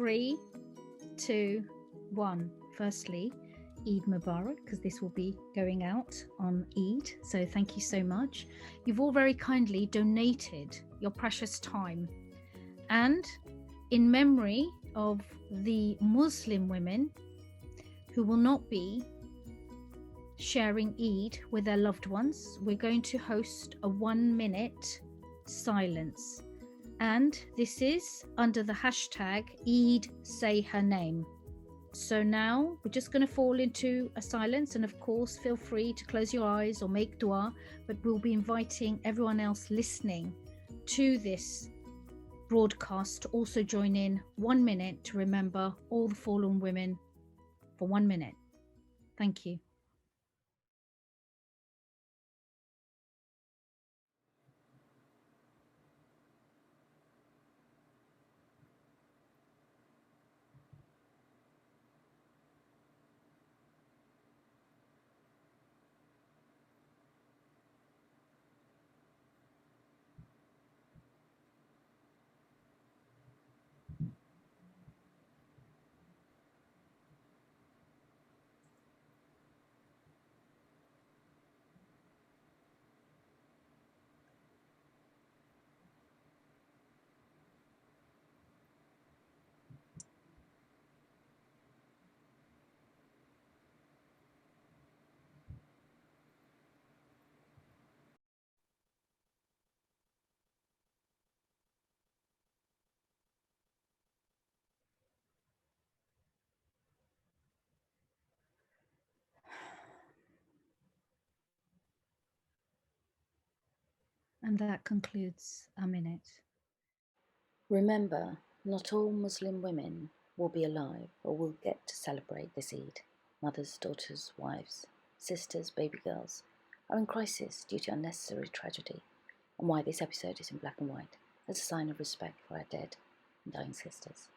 3, 2, 1. Firstly, Eid Mubarak, because this will be going out on Eid. So thank you so much. You've all very kindly donated your precious time. And in memory of the Muslim women who will not be sharing Eid with their loved ones, we're going to host a 1-minute silence. And this is under the hashtag Eid Say Her Name. So now we're just going to fall into a silence, and of course feel free to close your eyes or make dua, but we'll be inviting everyone else listening to this broadcast to also join in 1 minute to remember all the fallen women for 1 minute. Thank you. And that concludes our minute. Remember, not all Muslim women will be alive or will get to celebrate this Eid. Mothers, daughters, wives, sisters, baby girls are in crisis due to unnecessary tragedy, and why this episode is in black and white as a sign of respect for our dead and dying sisters.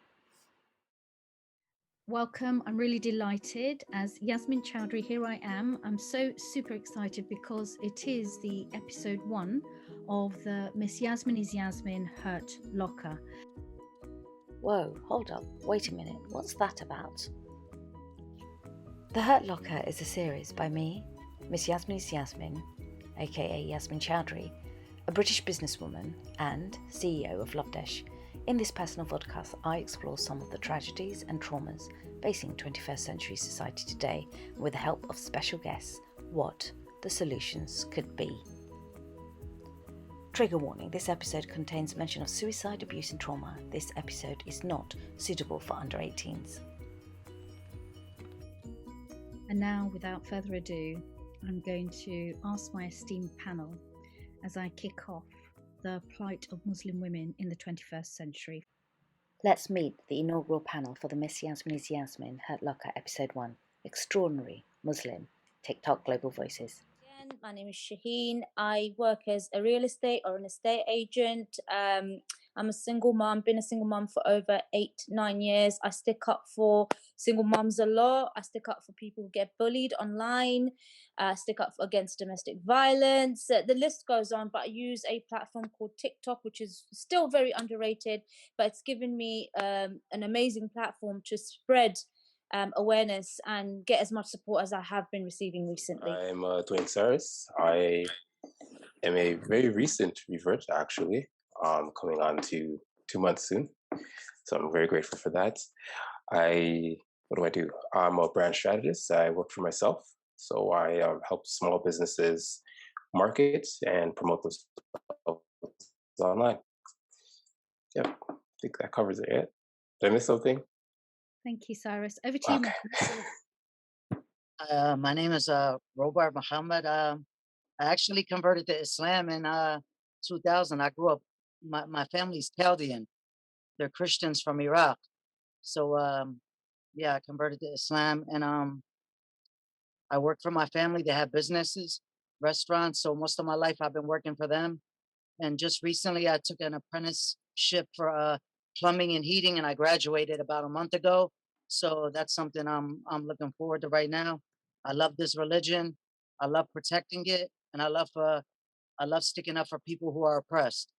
Welcome. I'm really delighted. As Yasmin Chowdhury, here I am. I'm so super excited because it is the episode 1 of the Miss YasminIsYasmin Hurt Locker. Whoa, hold up, wait a minute, what's that about? The Hurt Locker is a series by me, Miss YasminIsYasmin, aka Yasmin Chowdhury, a British businesswoman and CEO of Lovedesh. In this personal podcast, I explore some of the tragedies and traumas facing 21st century society today, and with the help of special guests, what the solutions could be. Trigger warning, this episode contains mention of suicide, abuse and trauma. This episode is not suitable for under 18s. And now, without further ado, I'm going to ask my esteemed panel as I kick off the plight of Muslim women in the 21st century. Let's meet the inaugural panel for the Miss YasminIsYasmin Hurt Locker Episode 1, Extraordinary Muslim Tik Tok Global Voices. My name is Shaheen. I work as a real estate or an estate agent. I'm a single mom, been a single mom for over 8-9 years. I stick up for single moms a lot. I stick up for people who get bullied online. I stick up against domestic violence. The list goes on, but I use a platform called TikTok, which is still very underrated, but it's given me an amazing platform to spread awareness and get as much support as I have been receiving recently. I'm doing Cyrus. I am a very recent revert, actually, coming on to 2 months soon. So I'm very grateful for that. What do? I'm a brand strategist. I work for myself. So I help small businesses market and promote themselves online. Yeah, I think that covers it. Yeah? Did I miss something? Thank you, Cyrus. Over to you, Muhammed. My name is Robar Muhammed. I actually converted to Islam in 2000. I grew up, my family's Chaldean. They're Christians from Iraq. So, yeah, I converted to Islam, and I work for my family. They have businesses, restaurants. So most of my life I've been working for them. And just recently I took an apprenticeship for plumbing and heating, and I graduated about a month ago. So that's something I'm looking forward to right now. I love this religion. I love protecting it, and I love sticking up for people who are oppressed.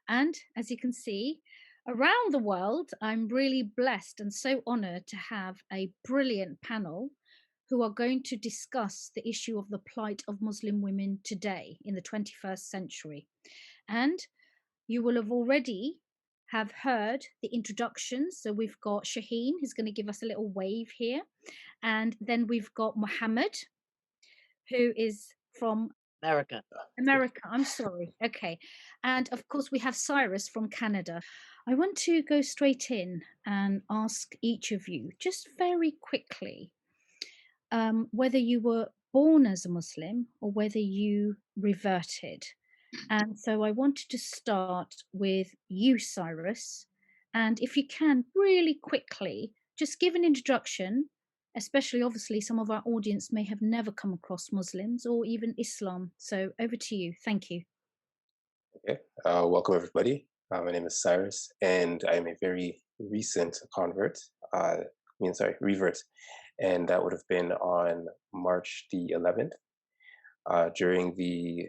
And as you can see, Around the world, I'm really blessed and so honored to have a brilliant panel who are going to discuss the issue of the plight of Muslim women today in the 21st century. And you will have already have heard the introductions. So we've got Shaheen, who's going to give us a little wave here. And then we've got Muhammed, who is from America. America. I'm sorry. Okay. And of course, we have Cyrus from Canada. I want to go straight in and ask each of you, just very quickly, whether you were born as a Muslim or whether you reverted. And so I wanted to start with you, Cyrus. And if you can, really quickly, just give an introduction, especially obviously some of our audience may have never come across Muslims or even Islam. So over to you. Thank you. Okay, welcome everybody. My name is Cyrus, and I'm a very recent convert. Revert, and that would have been on March the 11th, during the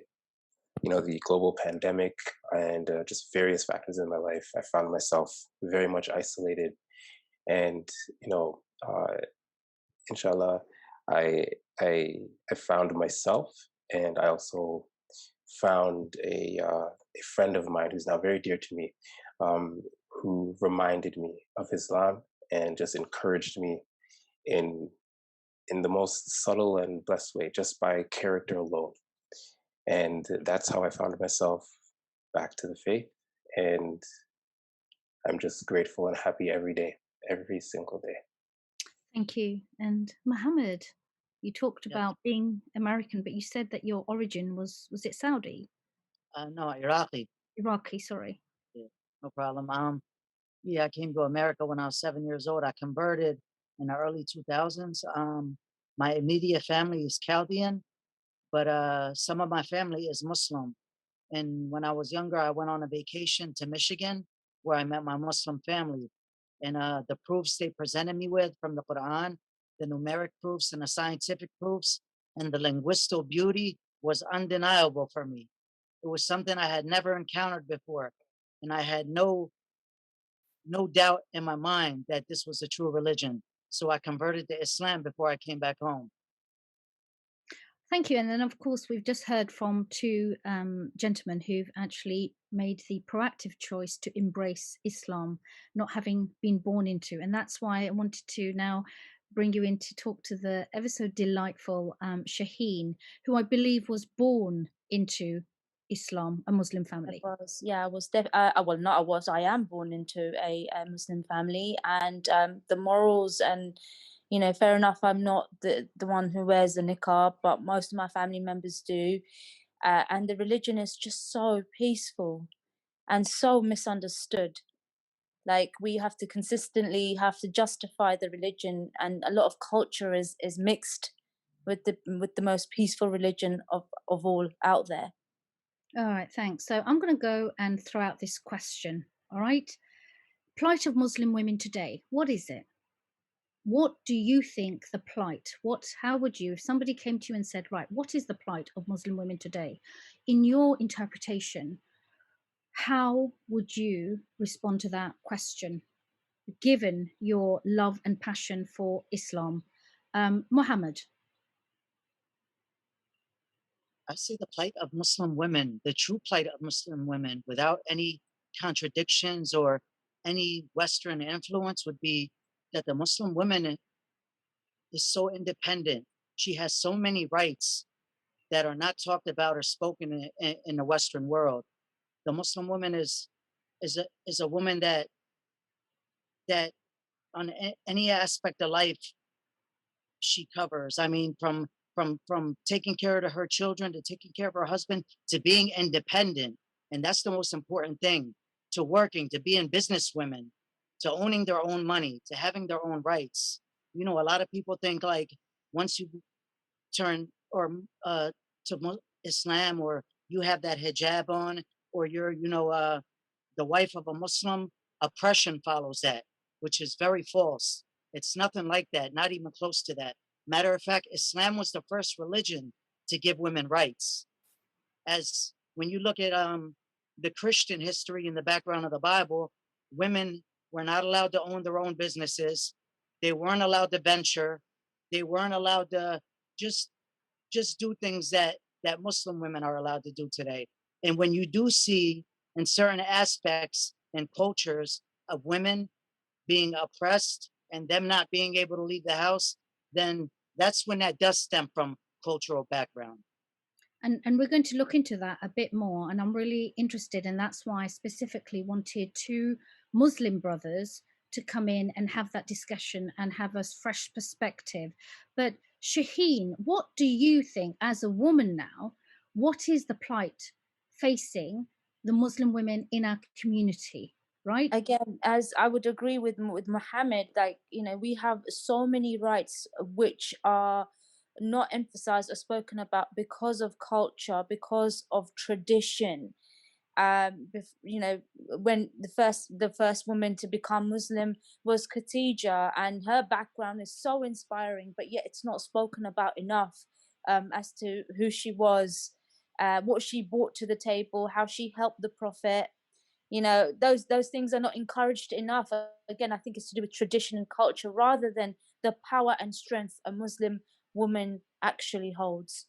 the global pandemic and just various factors in my life. I found myself very much isolated, and inshallah, I I found myself, and I also found a friend of mine who's now very dear to me, who reminded me of Islam and just encouraged me in the most subtle and blessed way, just by character alone. And that's how I found myself back to the faith. And I'm just grateful and happy every day, every single day. Thank you. And Mohammed, you talked Yeah. about being American, but you said that your origin was it Saudi? No, Iraqi. Iraqi, sorry. Yeah, no problem. Yeah, I came to America when I was 7 years old. I converted in the early 2000s. My immediate family is Chaldean, but some of my family is Muslim. And when I was younger, I went on a vacation to Michigan where I met my Muslim family. And the proofs they presented me with from the Quran, the numeric proofs and the scientific proofs, and the linguistic beauty was undeniable for me. It was something I had never encountered before. And I had no doubt in my mind that this was a true religion. So I converted to Islam before I came back home. Thank you. And then, of course, we've just heard from two gentlemen who've actually made the proactive choice to embrace Islam, not having been born into. And that's why I wanted to now bring you in to talk to the ever so delightful Shaheen, who I believe was born into Islam, a Muslim family. I was I am born into a Muslim family, and the morals and fair enough, I'm not the one who wears the niqab, but most of my family members do, and the religion is just so peaceful and so misunderstood. Like, we have to consistently have to justify the religion, and a lot of culture is mixed with the most peaceful religion of all out there. All right, thanks. So I'm going to go and throw out this question. All right. Plight of Muslim women today. What is it? What do you think the plight? How would you, if somebody came to you and said, right, what is the plight of Muslim women today? In your interpretation, how would you respond to that question, given your love and passion for Islam? Muhammad. I see the plight of Muslim women, the true plight of Muslim women, without any contradictions or any Western influence, would be that the Muslim woman is so independent. She has so many rights that are not talked about or spoken in the Western world. The Muslim woman is a woman that on any aspect of life she covers. I mean, from taking care of her children to taking care of her husband to being independent, and that's the most important thing. To working, to being business women, to owning their own money, to having their own rights. You know, a lot of people think like once you turn or to Islam, or you have that hijab on, or you're the wife of a Muslim, oppression follows that, which is very false. It's nothing like that, not even close to that. Matter of fact, Islam was the first religion to give women rights. As when you look at the Christian history in the background of the Bible, women were not allowed to own their own businesses. They weren't allowed to venture. They weren't allowed to just do things that Muslim women are allowed to do today. And when you do see in certain aspects and cultures of women being oppressed and them not being able to leave the house, then that's when that does stem from cultural background. And we're going to look into that a bit more, and I'm really interested, and that's why I specifically wanted two Muslim brothers to come in and have that discussion and have a fresh perspective. But Shaheen, what do you think as a woman now, what is the plight facing the Muslim women in our community, right? Again, as I would agree with Muhammad, like, you know, we have so many rights which are not emphasized or spoken about because of culture, because of tradition. You know, when the first woman to become Muslim was Khadija, and her background is so inspiring, but yet it's not spoken about enough, as to who she was, what she brought to the table, how she helped the Prophet. You know, those things are not encouraged enough. Again, I think it's to do with tradition and culture rather than the power and strength a Muslim woman actually holds.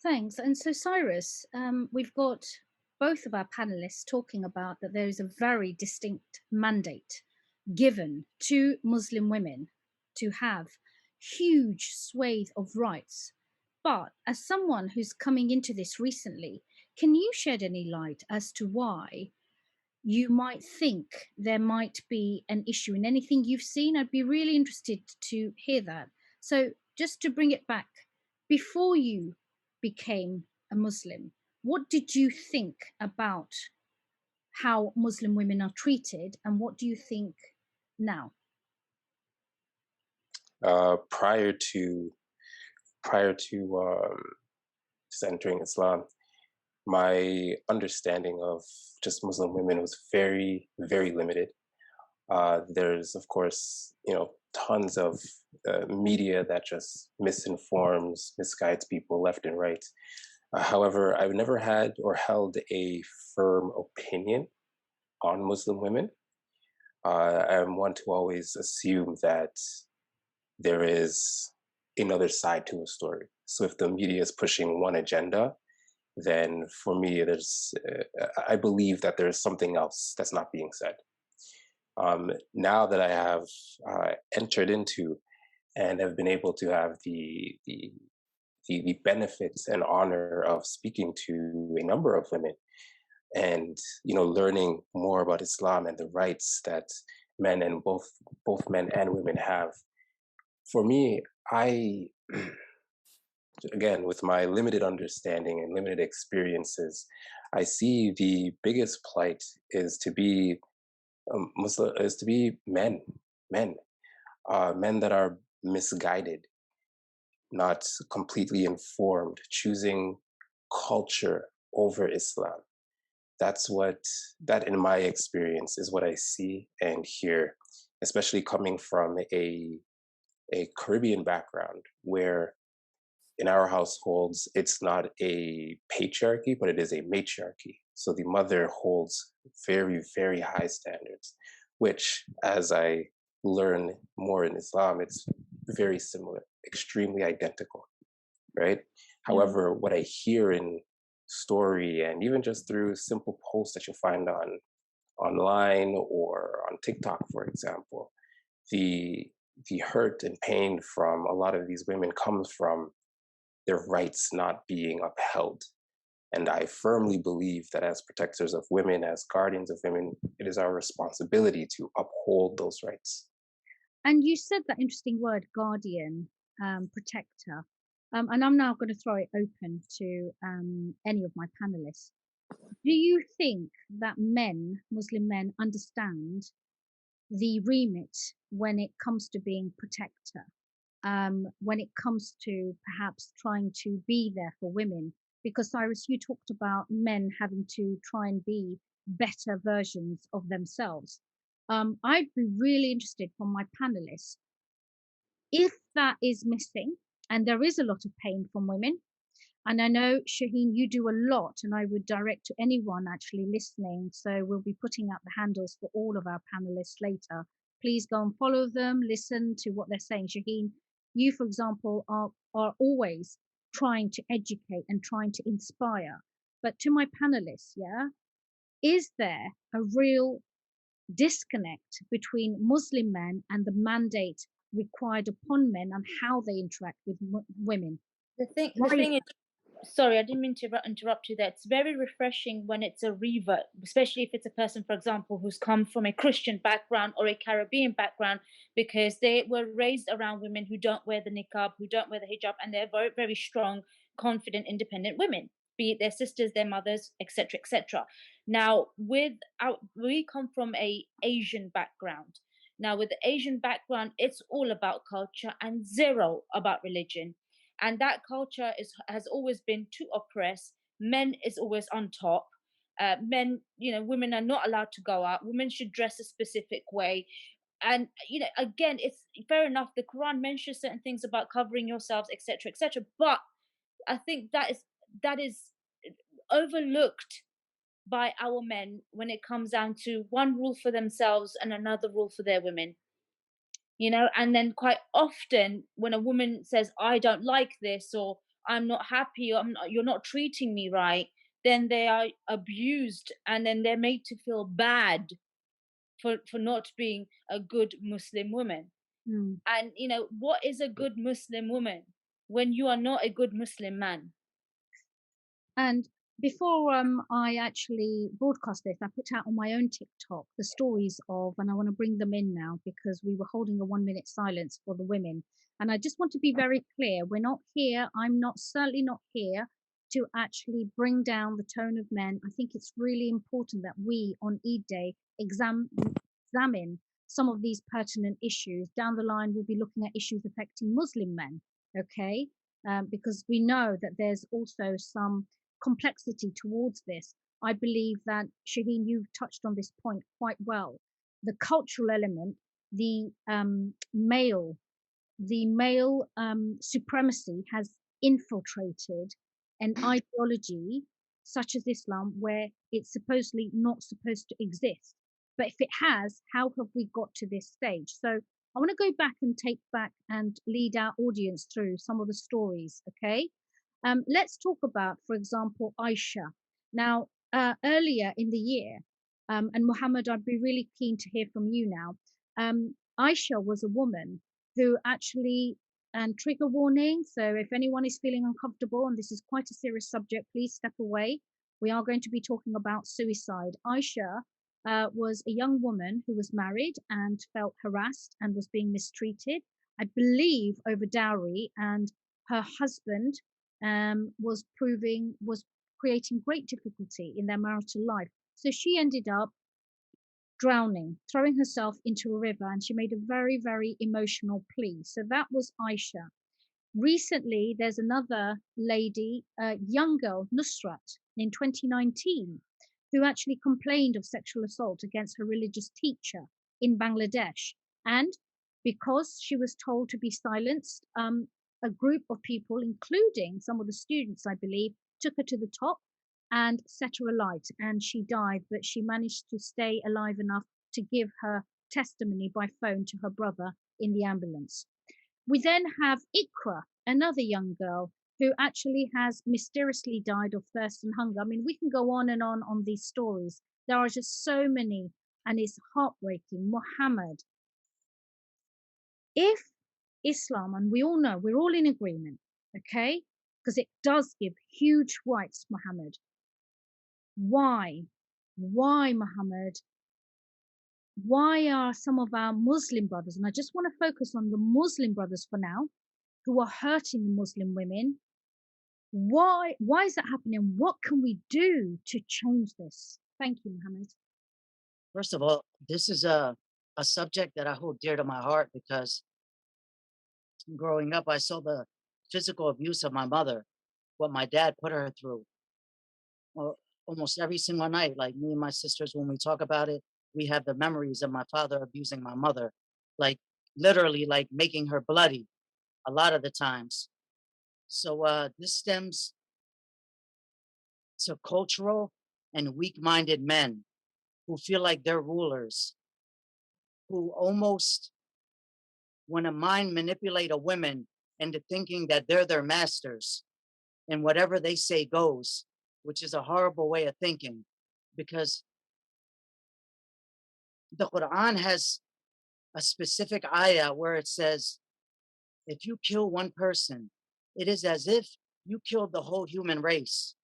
Thanks. And so, Cyrus, we've got both of our panelists talking about that there is a very distinct mandate given to Muslim women to have huge swathe of rights. But as someone who's coming into this recently, can you shed any light as to why you might think there might be an issue in anything you've seen? I'd be really interested to hear that. So just to bring it back, before you became a Muslim, what did you think about how Muslim women are treated, and what do you think now? Prior to just entering Islam, my understanding of just Muslim women was very, very limited. There's, of course, tons of media that just misinforms, misguides people left and right. However, I've never had or held a firm opinion on Muslim women. I'm one to always assume that there is another side to a story. So if the media is pushing one agenda, then for me, I believe that there's something else that's not being said. Now that I have entered into and have been able to have the benefits and honor of speaking to a number of women, and learning more about Islam and the rights that men and both men and women have. For me, again, with my limited understanding and limited experiences, I see the biggest plight is to be Muslim, is to be men that are misguided, not completely informed, choosing culture over Islam. That in my experience is what I see and hear, especially coming from a Caribbean background, where in our households, it's not a patriarchy, but it is a matriarchy. So the mother holds very, very high standards, which, as I learn more in Islam, it's very similar, extremely identical, right? However, what I hear in story and even just through simple posts that you'll find online or on TikTok, for example, the hurt and pain from a lot of these women comes from their rights not being upheld. And I firmly believe that as protectors of women, as guardians of women, it is our responsibility to uphold those rights. And you said that interesting word, guardian, protector. And I'm now going to throw it open to any of my panelists. Do you think that Muslim men, understand the remit when it comes to being protector? When it comes to perhaps trying to be there for women? Because Cyrus, you talked about men having to try and be better versions of themselves. I'd be really interested from my panelists, if that is missing, and there is a lot of pain from women, And I know, Shaheen, you do a lot, and I would direct to anyone actually listening. So we'll be putting out the handles for all of our panelists later. Please go and follow them, listen to what they're saying. Shaheen, you, for example, are always trying to educate and trying to inspire. But to my panelists, yeah, is there a real disconnect between Muslim men and the mandate required upon men and how they interact with women? The thing is, sorry, I didn't mean to interrupt you there. It's very refreshing when it's a revert, especially if it's a person, for example, who's come from a Christian background or a Caribbean background, because they were raised around women who don't wear the niqab, who don't wear the hijab, and they're very, very strong, confident, independent women, be it their sisters, their mothers, etc., etc. Now, we come from a Asian background. Now, with the Asian background, it's all about culture and zero about religion, and that culture has always been to oppress. Men is always on top. Men, women are not allowed to go out. Women should dress a specific way. And again, it's fair enough, the Quran mentions certain things about covering yourselves, etc., etc., but I think that is overlooked by our men when it comes down to one rule for themselves and another rule for their women. And then quite often when a woman says, I don't like this, or I'm not happy, or you're not treating me right, then they are abused, and then they're made to feel bad for not being a good Muslim woman. And what is a good Muslim woman when you are not a good Muslim man? And before I actually broadcast this, I put out on my own TikTok the stories of, and I want to bring them in now because we were holding a 1 minute silence for the women. And I just want to be very clear, we're not here, certainly not here to actually bring down the tone of men. I think it's really important that we on Eid Day examine some of these pertinent issues. Down the line, we'll be looking at issues affecting Muslim men, okay? Because we know that there's also some complexity towards this. I believe that, Shaheen, you've touched on this point quite well. The cultural element, the male supremacy has infiltrated an ideology such as Islam, where it's supposedly not supposed to exist. But if it has, how have we got to this stage? So I want to go back and take back and lead our audience through some of the stories, okay? Let's talk about, for example, Aisha. Now, earlier in the year, and Muhammed, I'd be really keen to hear from you now. Aisha was a woman who actually, and trigger warning, so if anyone is feeling uncomfortable, and this is quite a serious subject, please step away. We are going to be talking about suicide. Aisha was a young woman who was married and felt harassed and was being mistreated, I believe, over dowry, and her husband was creating great difficulty in their marital life. So she ended up drowning, throwing herself into a river, and she made a very, very emotional plea. So that was Aisha. Recently, there's another lady, a young girl, Nusrat, in 2019, who actually complained of sexual assault against her religious teacher in Bangladesh. And because she was told to be silenced, a group of people, including some of the students, I believe, took her to the top and set her alight, and she died, but she managed to stay alive enough to give her testimony by phone to her brother in the ambulance. We then have Ikra, another young girl who actually has mysteriously died of thirst and hunger. I mean, we can go on these stories. There are just so many, and it's heartbreaking. Muhammad, if Islam, and we all know, we're all in agreement, okay? Because it does give huge rights, Muhammad. Why, Muhammad? Why are some of our Muslim brothers, and I just want to focus on the Muslim brothers for now, who are hurting the Muslim women? Why is that happening? What can we do to change this? Thank you, Muhammad. First of all, this is a subject that I hold dear to my heart because growing up, I saw the physical abuse of my mother, what my dad put her through. Well, almost every single night, like me and my sisters, when we talk about it, we have the memories of my father abusing my mother, like literally like making her bloody a lot of the times. So this stems to cultural and weak-minded men who feel like they're rulers, who almost want to mind manipulate a woman into thinking that they're their masters and whatever they say goes, which is a horrible way of thinking, because the Quran has a specific ayah where it says, if you kill one person, it is as if you killed the whole human race.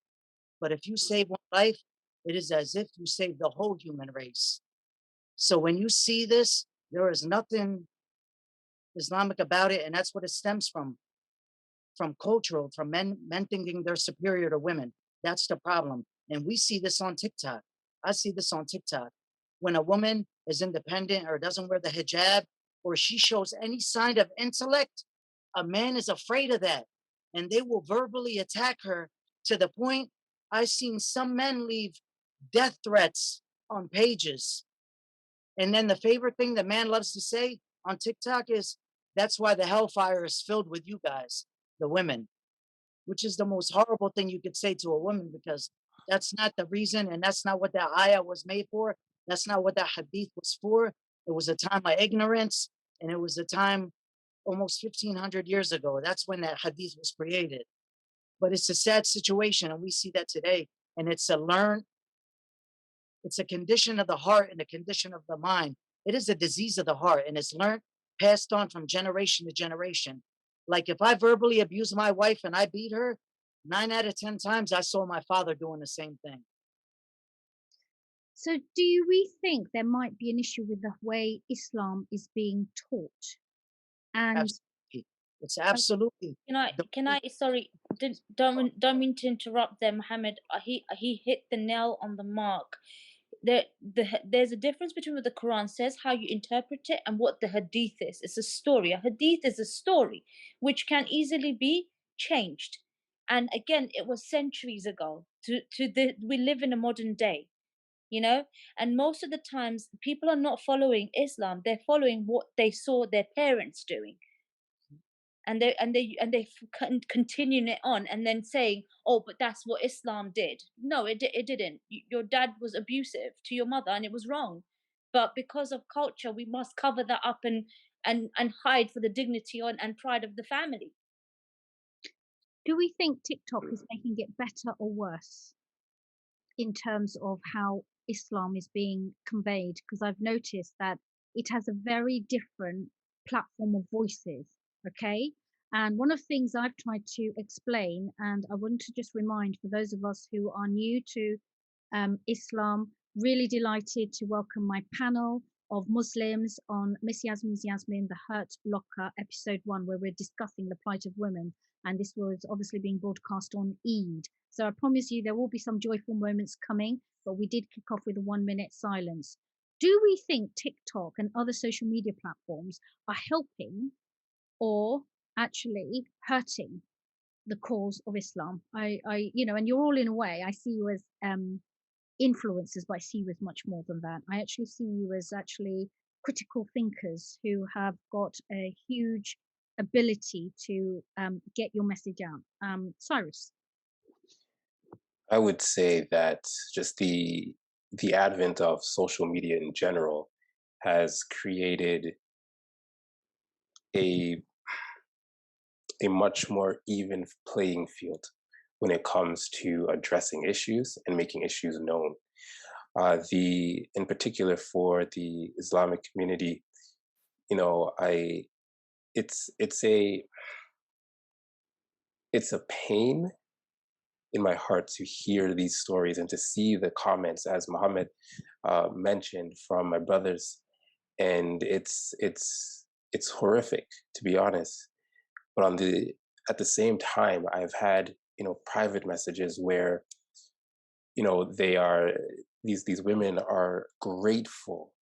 But if you save one life, it is as if you saved the whole human race. So when you see this, there is nothing Islamic about it, and that's what it stems from cultural, from men thinking they're superior to women. That's the problem. And we see this on TikTok. I see this on TikTok. When a woman is independent or doesn't wear the hijab, or she shows any sign of intellect, a man is afraid of that. And they will verbally attack her to the point I've seen some men leave death threats on pages. And then the favorite thing the man loves to say on TikTok is, that's why the hellfire is filled with you guys, the women, which is the most horrible thing you could say to a woman, because that's not the reason, and that's not what that ayah was made for. That's not what that hadith was for. It was a time of ignorance, and it was a time almost 1,500 years ago. That's when that hadith was created. But it's a sad situation, and we see that today. And it's a condition of the heart and a condition of the mind. It is a disease of the heart, and it's learned, passed on from generation to generation. Like if I verbally abuse my wife and I beat her, 9 out of 10 times I saw my father doing the same thing. So, we think there might be an issue with the way Islam is being taught? And Absolutely. It's absolutely. Can I? Sorry, don't mean to interrupt there, Muhammad. He hit the nail on the mark. There's a difference between what the Quran says, how you interpret it, and what the Hadith is. It's a story. A Hadith is a story which can easily be changed. And again, it was centuries ago. We live in a modern day, and most of the times people are not following Islam. They're following what they saw their parents doing, and they continuing it on, and then saying, oh, but that's what Islam did. No, it didn't. Your dad was abusive to your mother, and it was wrong. But because of culture, we must cover that up and hide for the dignity and pride of the family. do we think TikTok is making it better or worse in terms of how Islam is being conveyed? Because I've noticed that it has a very different platform of voices. Okay. And one of the things I've tried to explain, and I want to just remind for those of us who are new to Islam, really delighted to welcome my panel of Muslims on Miss YasminIsYasmin, the Hurt Locker, episode 1, where we're discussing the plight of women. And this was obviously being broadcast on Eid. So I promise you there will be some joyful moments coming, but we did kick off with a 1-minute silence. Do we think TikTok and other social media platforms are helping or actually hurting the cause of Islam? And you're all in a way, I see you as influencers, but I see you as much more than that. I actually see you as actually critical thinkers who have got a huge ability to get your message out. Cyrus. I would say that just the advent of social media in general has created a much more even playing field when it comes to addressing issues and making issues known. In particular for the Islamic community, it's a pain in my heart to hear these stories and to see the comments, as Muhammad mentioned, from my brothers, and it's horrific, to be honest. But at the same time, I've had private messages where these women are grateful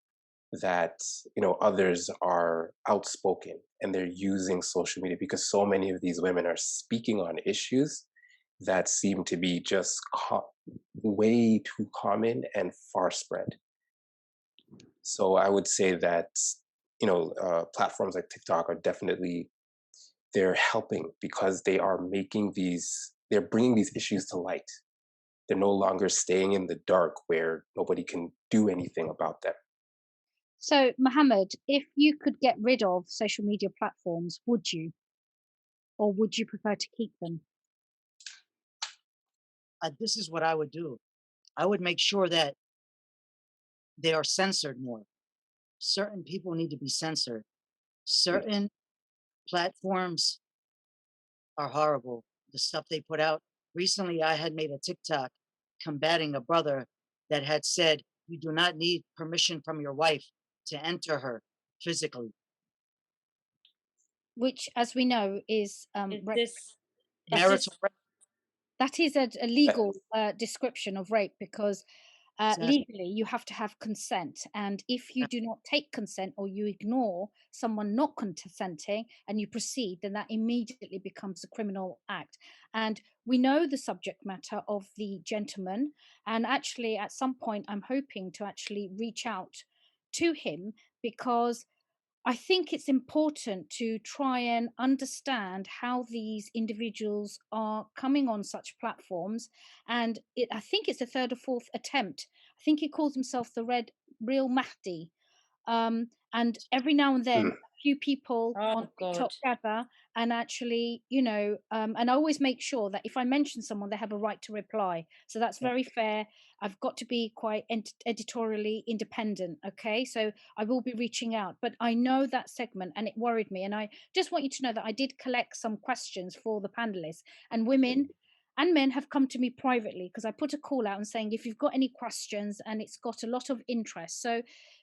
that others are outspoken and they're using social media, because so many of these women are speaking on issues that seem to be just way too common and far spread. So I would say that platforms like TikTok are definitely, they're helping because they're bringing these issues to light. they're no longer staying in the dark where nobody can do anything about them. So, Muhammad, if you could get rid of social media platforms, would you? Or would you prefer to keep them? This is what I would do. I would make sure that they are censored more. Certain people need to be censored. Certain platforms are horrible. The stuff they put out. Recently, I had made a TikTok combating a brother that had said, you do not need permission from your wife to enter her physically. Which, as we know, is rape. This Marital rape. That is a legal description of rape, because Exactly. legally you have to have consent, and if you do not take consent or you ignore someone not consenting and you proceed, then that immediately becomes a criminal act. And we know the subject matter of the gentleman, and actually at some point I'm hoping to actually reach out to him, because I think it's important to try and understand how these individuals are coming on such platforms. And I think it's the third or fourth attempt. I think he calls himself the Real Mahdi. And every now and then, a few people on TikTok gather and actually, and I always make sure that if I mention someone, they have a right to reply. So that's very fair. I've got to be quite editorially independent. Okay. So I will be reaching out, but I know that segment and it worried me. And I just want you to know that I did collect some questions for the panelists, and women and men have come to me privately, because I put a call out and saying, if you've got any questions, and it's got a lot of interest. So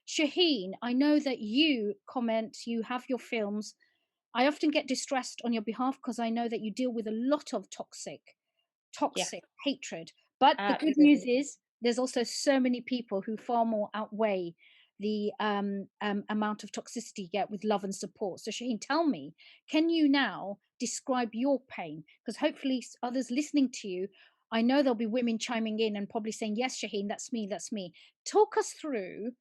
Shaheen, I know that you comment, you have your films. I often get distressed on your behalf because I know that you deal with a lot of toxic hatred. But the good news is there's also so many people who far more outweigh the amount of toxicity you get with love and support. So Shaheen, tell me, can you now describe your pain? Because hopefully others listening to you, I know there'll be women chiming in and probably saying, yes, Shaheen, that's me, that's me. Talk us through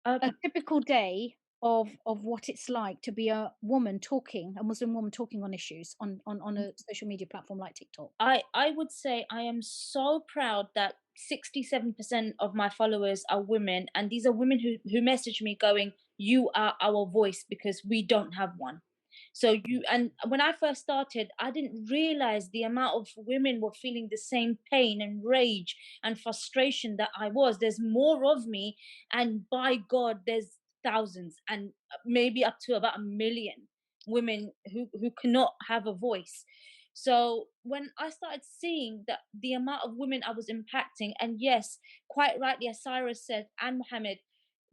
a typical day of what it's like to be a woman talking, a Muslim woman talking on issues on a social media platform like TikTok. I would say I am so proud that 67% of my followers are women, and these are women who message me going, you are our voice because we don't have one. So and when I first started, I didn't realize the amount of women were feeling the same pain and rage and frustration that I was. There's more of me, and by God, there's thousands and maybe up to about 1 million women who cannot have a voice. So when I started seeing that the amount of women I was impacting, and yes, quite rightly, as Cyrus said, and Muhammad,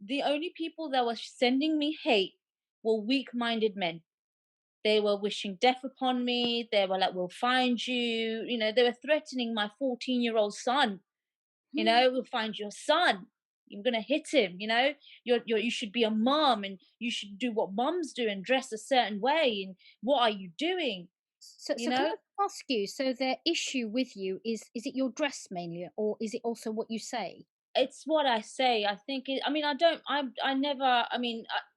the only people that were sending me hate were weak-minded men. They were wishing death upon me. They were like, we'll find you. They were threatening my 14-year-old son. We'll find your son. You're gonna hit him. You should be a mom, and you should do what moms do and dress a certain way. And what are you doing? So can I ask you, so their issue with you is it your dress mainly, or is it also what you say? It's what I say. I think I never,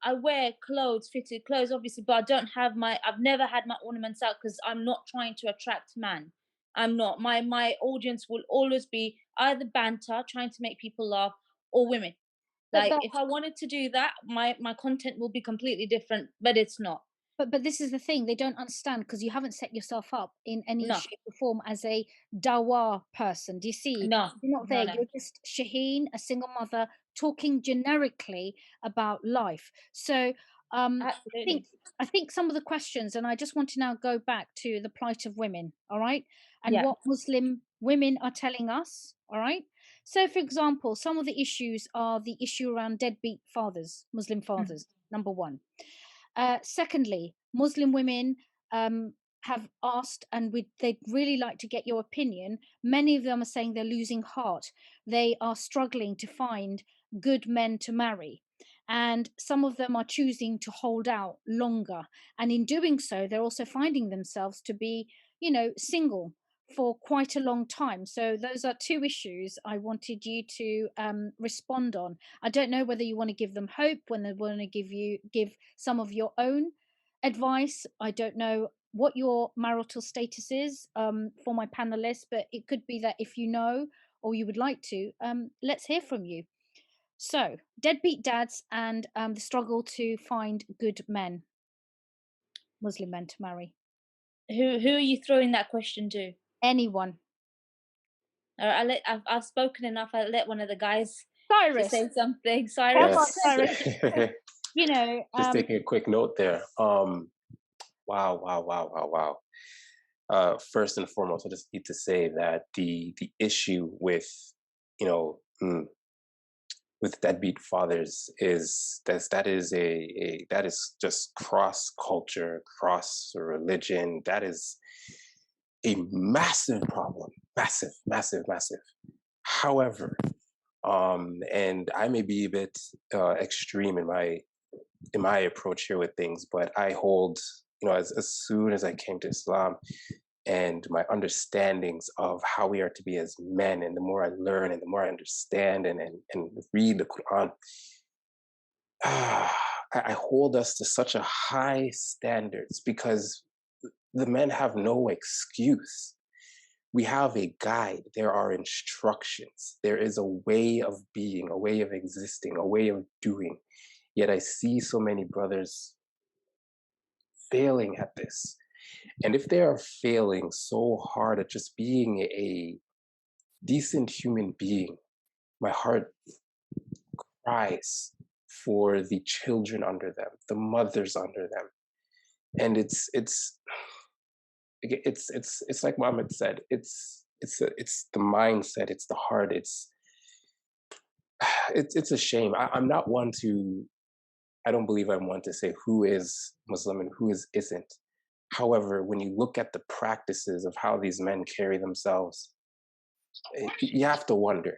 I wear clothes, fitted clothes, obviously, but I've never had my ornaments out because I'm not trying to attract man. I'm not. My audience will always be either banter, trying to make people laugh, or women. Like, if I wanted to do that, my content will be completely different, but it's not. But this is the thing, they don't understand, because you haven't set yourself up in any shape or form as a dawah person. Do you see? No, you're not there. You're just Shaheen, a single mother, talking generically about life. So I think some of the questions, and I just want to now go back to the plight of women, all right, and what Muslim women are telling us, all right. So, for example, some of the issues are the issue around deadbeat fathers, Muslim fathers, number one. Secondly, Muslim women have asked, and they'd really like to get your opinion. Many of them are saying they're losing heart. They are struggling to find good men to marry. And some of them are choosing to hold out longer. And in doing so, they're also finding themselves to be, single for quite a long time. So those are two issues I wanted you to respond on. I don't know whether you want to give them hope, when they want to give some of your own advice. I don't know what your marital status is for my panelists, but it could be that if you know or you would like to, let's hear from you. So, deadbeat dads and the struggle to find good men, Muslim men to marry. Who are you throwing that question to? Anyone. I've spoken enough. I'll let one of the guys Cyrus. to say something. Come Cyrus. on, Cyrus. Yes. You know, Just taking a quick note there. Wow. First and foremost, I just need to say that the issue with, you know, with deadbeat fathers is that is just cross culture, cross religion. That is a massive problem, massive. However, and I may be a bit extreme in my approach here with things, but I hold, you know, as soon as I came to Islam and my understandings of how we are to be as men, and the more I learn and the more I understand and read the Quran, I hold us to such a high standards because the men have no excuse. We have a guide. There are instructions. There is a way of being, a way of existing, a way of doing. Yet I see so many brothers failing at this. And if they are failing so hard at just being a decent human being, my heart cries for the children under them, the mothers under them. And it's like Muhammad said, it's the mindset, it's the heart, it's a shame. I'm not one to, I don't believe I'm one to say who is Muslim and who isn't. However, when you look at the practices of how these men carry themselves, you have to wonder.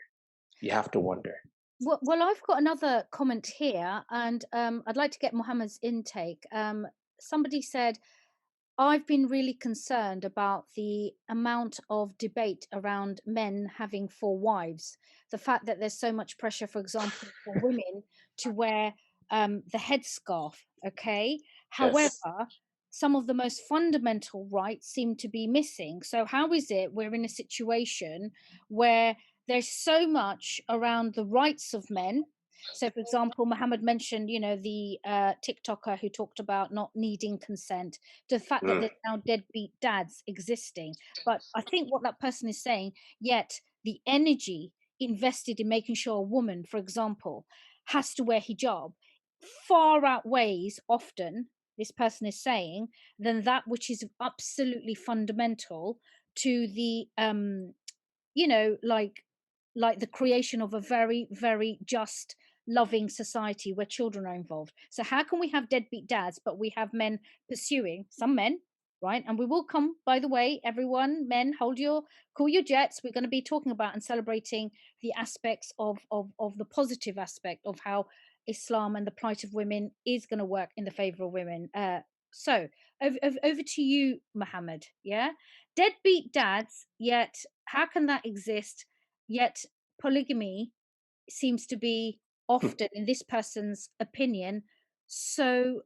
You have to wonder. Well, I've got another comment here, and I'd like to get Muhammad's intake. Somebody said, I've been really concerned about the amount of debate around men having 4 wives. The fact that there's so much pressure, for example, for women to wear the headscarf, okay? However, Yes. some of the most fundamental rights seem to be missing. So how is it we're in a situation where there's so much around the rights of men? So, for example, Muhammad mentioned, you know, the TikToker who talked about not needing consent, to the fact that there's now deadbeat dads existing. But I think what that person is saying, yet the energy invested in making sure a woman, for example, has to wear hijab far outweighs often, this person is saying, than that which is absolutely fundamental to the you know, like the creation of a very, very just, loving society where children are involved. So how can we have deadbeat dads, but we have men pursuing, some men, right? And we will come, by the way, everyone, men, cool your jets. We're going to be talking about and celebrating the aspects of the positive aspect of how Islam and the plight of women is going to work in the favor of women. So over to you, Muhammad. Yeah, deadbeat dads. Yet how can that exist? Yet polygamy seems to be often, in this person's opinion, so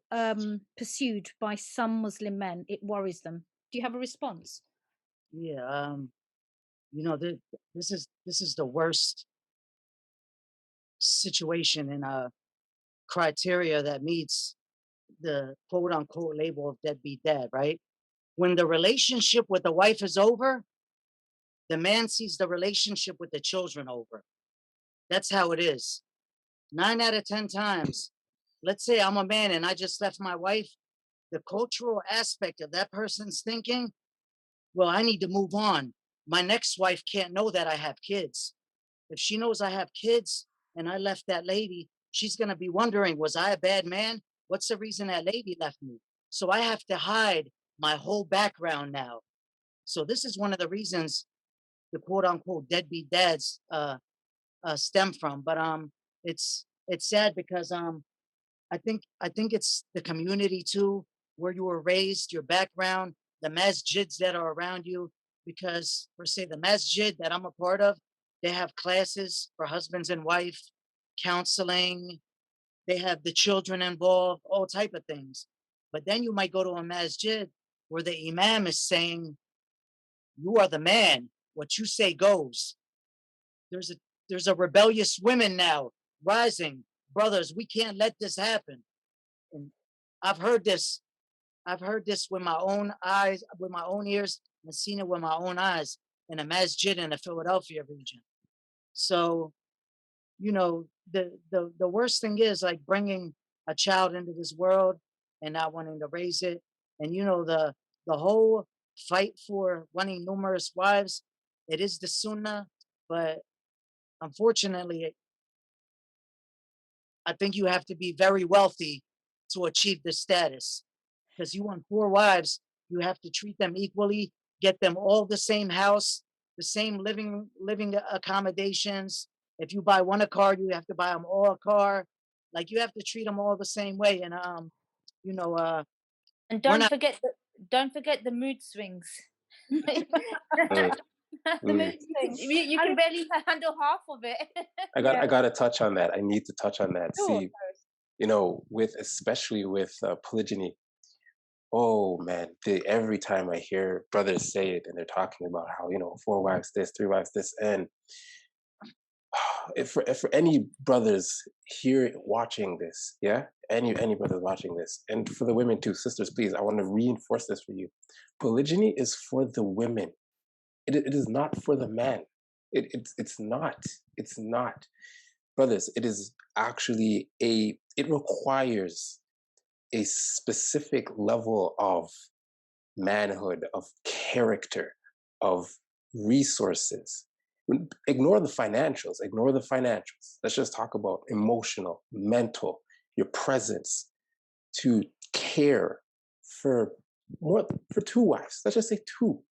pursued by some Muslim men. It worries them. Do you have a response? Yeah, you know, this is the worst situation in a criteria that meets the quote unquote label of deadbeat dad, right? When the relationship with the wife is over, the man sees the relationship with the children over. That's how it is. 9 out of 10 times, let's say I'm a man and I just left my wife, the cultural aspect of that person's thinking, well, I need to move on. My next wife can't know that I have kids. If she knows I have kids and I left that lady, she's going to be wondering, was I a bad man? What's the reason that lady left me? So I have to hide my whole background now. So this is one of the reasons the quote unquote deadbeat dads stem from. But it's sad because I think it's the community too, where you were raised, your background, the masjids that are around you. Because per se, the masjid that I'm a part of, they have classes for husbands and wife, counseling. They have the children involved, all type of things. But then you might go to a masjid where the imam is saying, you are the man, what you say goes. There's a rebellious women now rising. Brothers, we can't let this happen. And I've heard this with my own eyes, with my own ears, and seen it with my own eyes in a masjid in the Philadelphia region. So, you know, the worst thing is like bringing a child into this world and not wanting to raise it. And you know, the whole fight for wanting numerous wives, it is the sunnah, but unfortunately, I think you have to be very wealthy to achieve this status. Because you want 4 wives, you have to treat them equally, get them all the same house, the same living accommodations. If you buy one a car, you have to buy them all a car. Like you have to treat them all the same way. And you know, And we're don't forget the mood swings. Mm, The mm. mood swings. You can barely handle half of it. I got to touch on that. I need to touch on that. Sure. See, you know, especially with polygyny. Oh man, every time I hear brothers say it and they're talking about how, you know, 4 wives this, 3 wives this, and if for any brothers here watching this, yeah, any brothers watching this, and for the women too, sisters, please, I want to reinforce this for you. Polygyny is for the women. It is not for the man. It's not. It's not. Brothers, it is actually it requires a specific level of manhood, of character, of resources. Ignore the financials. Ignore the financials. Let's just talk about emotional, mental, your presence to care for 2 wives. Let's just say 2.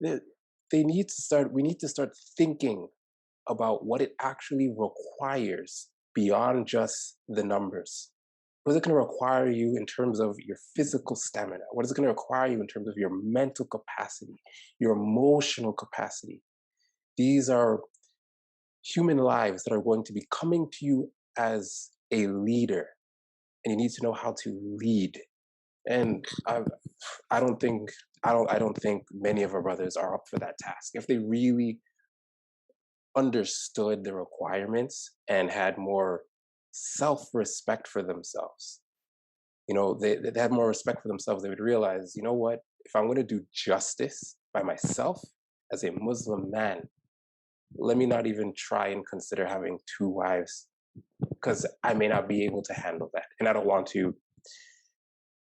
They need to start. We need to start thinking about what it actually requires beyond just the numbers. What is it going to require you in terms of your physical stamina? What is it going to require you in terms of your mental capacity, your emotional capacity? These are human lives that are going to be coming to you as a leader, and you need to know how to lead. And I don't think many of our brothers are up for that task. If they really understood the requirements and had more self-respect for themselves, you know, they had more respect for themselves, they would realize, you know what, if I'm going to do justice by myself as a Muslim man, let me not even try and consider having 2 wives, because I may not be able to handle that. And I don't want to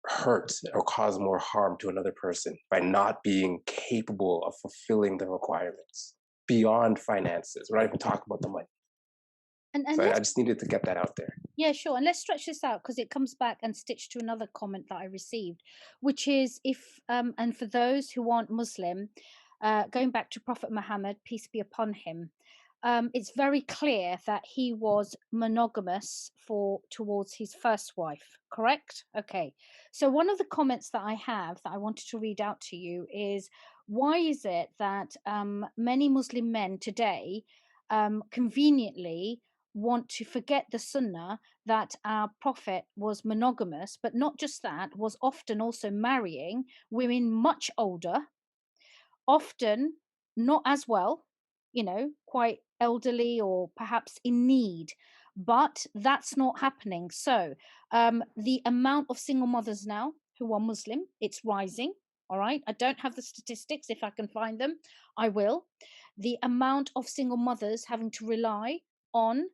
hurt or cause more harm to another person by not being capable of fulfilling the requirements beyond finances. We're not even talking about the money. And So I just needed to get that out there. yeah, sure. And let's stretch this out because it comes back and stitched to another comment that I received, which is if and for those who aren't Muslim, going back to Prophet Muhammad, peace be upon him, it's very clear that he was monogamous towards his first wife, correct? Okay. So one of the comments that I have that I wanted to read out to you is, why is it that many Muslim men today conveniently want to forget the sunnah that our prophet was monogamous, but not just that, was often also marrying women much older, often not as well, you know, quite elderly or perhaps in need, but that's not happening. So the amount of single mothers now who are Muslim, it's rising. All right, I don't have the statistics. If I can find them, I will. The amount of single mothers having to rely on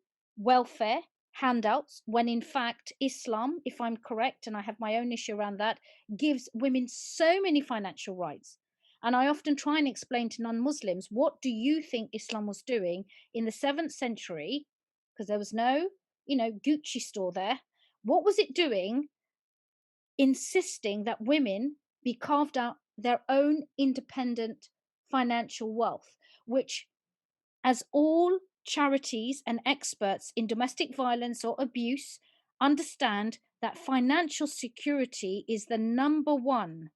welfare handouts, when in fact Islam, if I'm correct, and I have my own issue around that, gives women so many financial rights. And I often try and explain to non-Muslims, what do you think Islam was doing in the 7th century? Because there was no, you know, Gucci store there. What was it doing insisting that women be carved out their own independent financial wealth, which, as all charities and experts in domestic violence or abuse understand, that financial security is the number one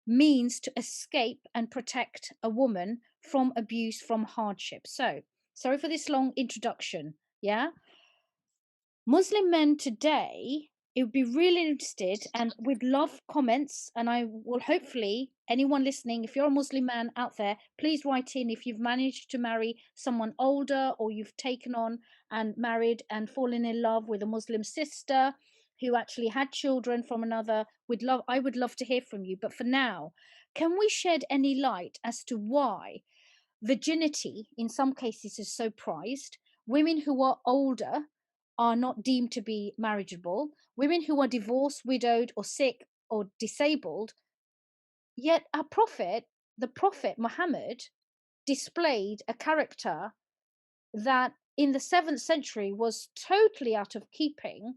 means to escape and protect a woman from abuse, from hardship. So, sorry for this long introduction. Yeah. Muslim men today, it would be really interested, and we'd love comments. And I will hopefully, anyone listening, if you're a Muslim man out there, please write in if you've managed to marry someone older, or you've taken on and married and fallen in love with a Muslim sister who actually had children from another. I would love to hear from you. But for now, can we shed any light as to why virginity in some cases is so prized? Women who are older are not deemed to be marriageable. Women who are divorced, widowed, or sick or disabled. Yet our prophet, the prophet Muhammad, displayed a character that in the 7th century was totally out of keeping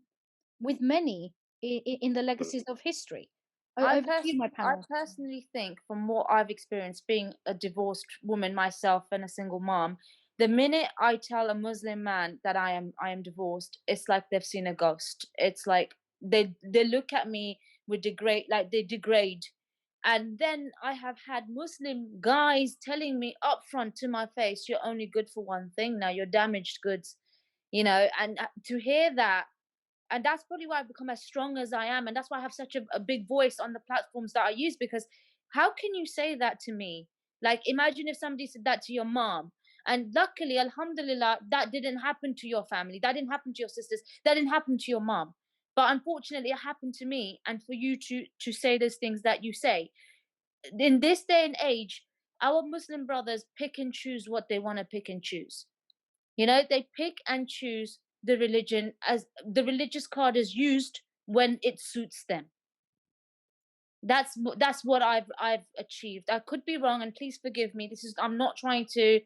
with many in the legacies of history. Over to you, my I panel. personally think, from what I've experienced being a divorced woman myself and a single mom, the minute I tell a Muslim man that I am divorced, it's like they've seen a ghost. It's like they look at me with they degrade. And then I have had Muslim guys telling me upfront to my face, "You're only good for one thing now. You're damaged goods," and to hear that, and that's probably why I've become as strong as I am, and that's why I have such a big voice on the platforms that I use, because how can you say that to me? Like, imagine if somebody said that to your mom. And luckily, alhamdulillah, that didn't happen to your family, that didn't happen to your sisters, that didn't happen to your mom. But unfortunately, it happened to me. And for you to say those things that you say in this day and age, our Muslim brothers pick and choose what they want to pick and choose. They pick and choose the religion, as the religious card is used when it suits them. That's what I've achieved. I could be wrong, and please forgive me. I'm not trying to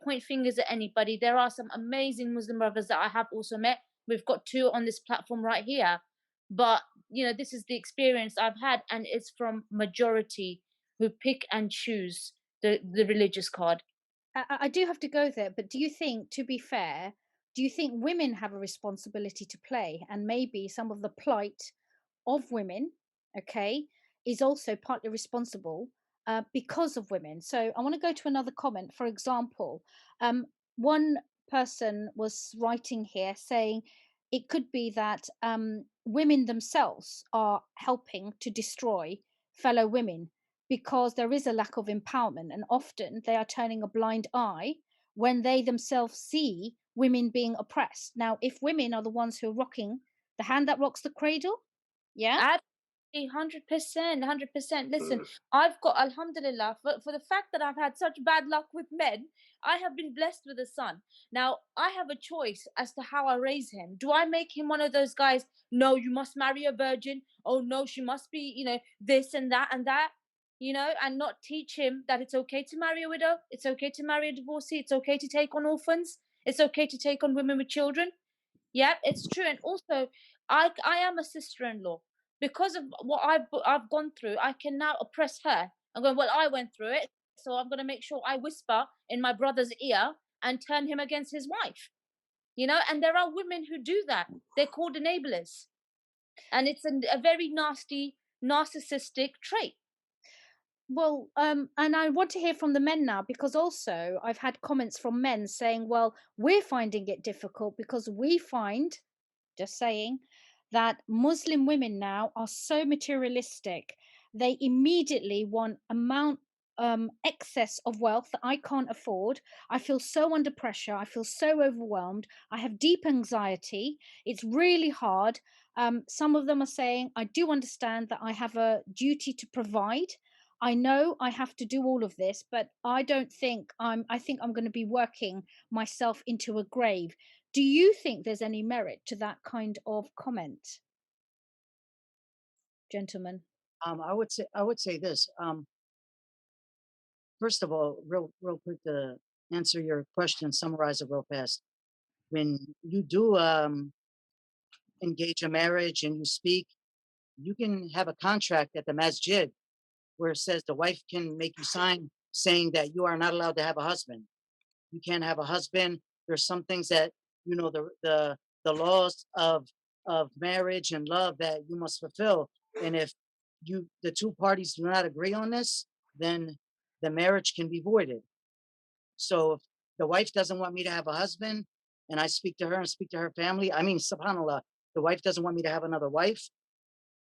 point fingers at anybody. There are some amazing Muslim brothers that I have also met. We've got 2 on this platform right here, but this is the experience I've had, and it's from majority who pick and choose the religious card. I do have to go there, but do you think, to be fair, do you think women have a responsibility to play, and maybe some of the plight of women, okay, is also partly responsible because of women? So I want to go to another comment. For example, one person was writing here saying it could be that women themselves are helping to destroy fellow women, because there is a lack of empowerment, and often they are turning a blind eye when they themselves see women being oppressed. Now, if women are the ones who are rocking the hand that rocks the cradle, yeah, 100%, 100%. Listen, I've got, alhamdulillah, for the fact that I've had such bad luck with men, I have been blessed with a son. Now, I have a choice as to how I raise him. Do I make him one of those guys, no, you must marry a virgin? Oh, no, she must be, this and that and that, and not teach him that it's okay to marry a widow, it's okay to marry a divorcee, it's okay to take on orphans, it's okay to take on women with children? Yeah, it's true. And also, I am a sister-in-law. Because of what I've gone through, I can now oppress her. I'm going, well, I went through it, so I'm going to make sure I whisper in my brother's ear and turn him against his wife. And there are women who do that. They're called enablers, and it's a very nasty, narcissistic trait. Well, and I want to hear from the men now, because also I've had comments from men saying, well, we're finding it difficult because we find, just saying, that Muslim women now are so materialistic. They immediately want excess of wealth that I can't afford. I feel so under pressure. I feel so overwhelmed. I have deep anxiety. It's really hard. Some of them are saying, I do understand that I have a duty to provide. I know I have to do all of this, but I think I'm going to be working myself into a grave. Do you think there's any merit to that kind of comment, gentlemen? I would say this. First of all, real quick to answer your question, summarize it real fast. When you do engage a marriage and you speak, you can have a contract at the masjid where it says the wife can make you sign saying that you are not allowed to have a husband. You can't have a husband. There's some things that the laws of marriage and love that you must fulfill. And if the 2 parties do not agree on this, then the marriage can be voided. So if the wife doesn't want me to have a husband, and I speak to her and speak to her family, I mean, subhanAllah, the wife doesn't want me to have another wife,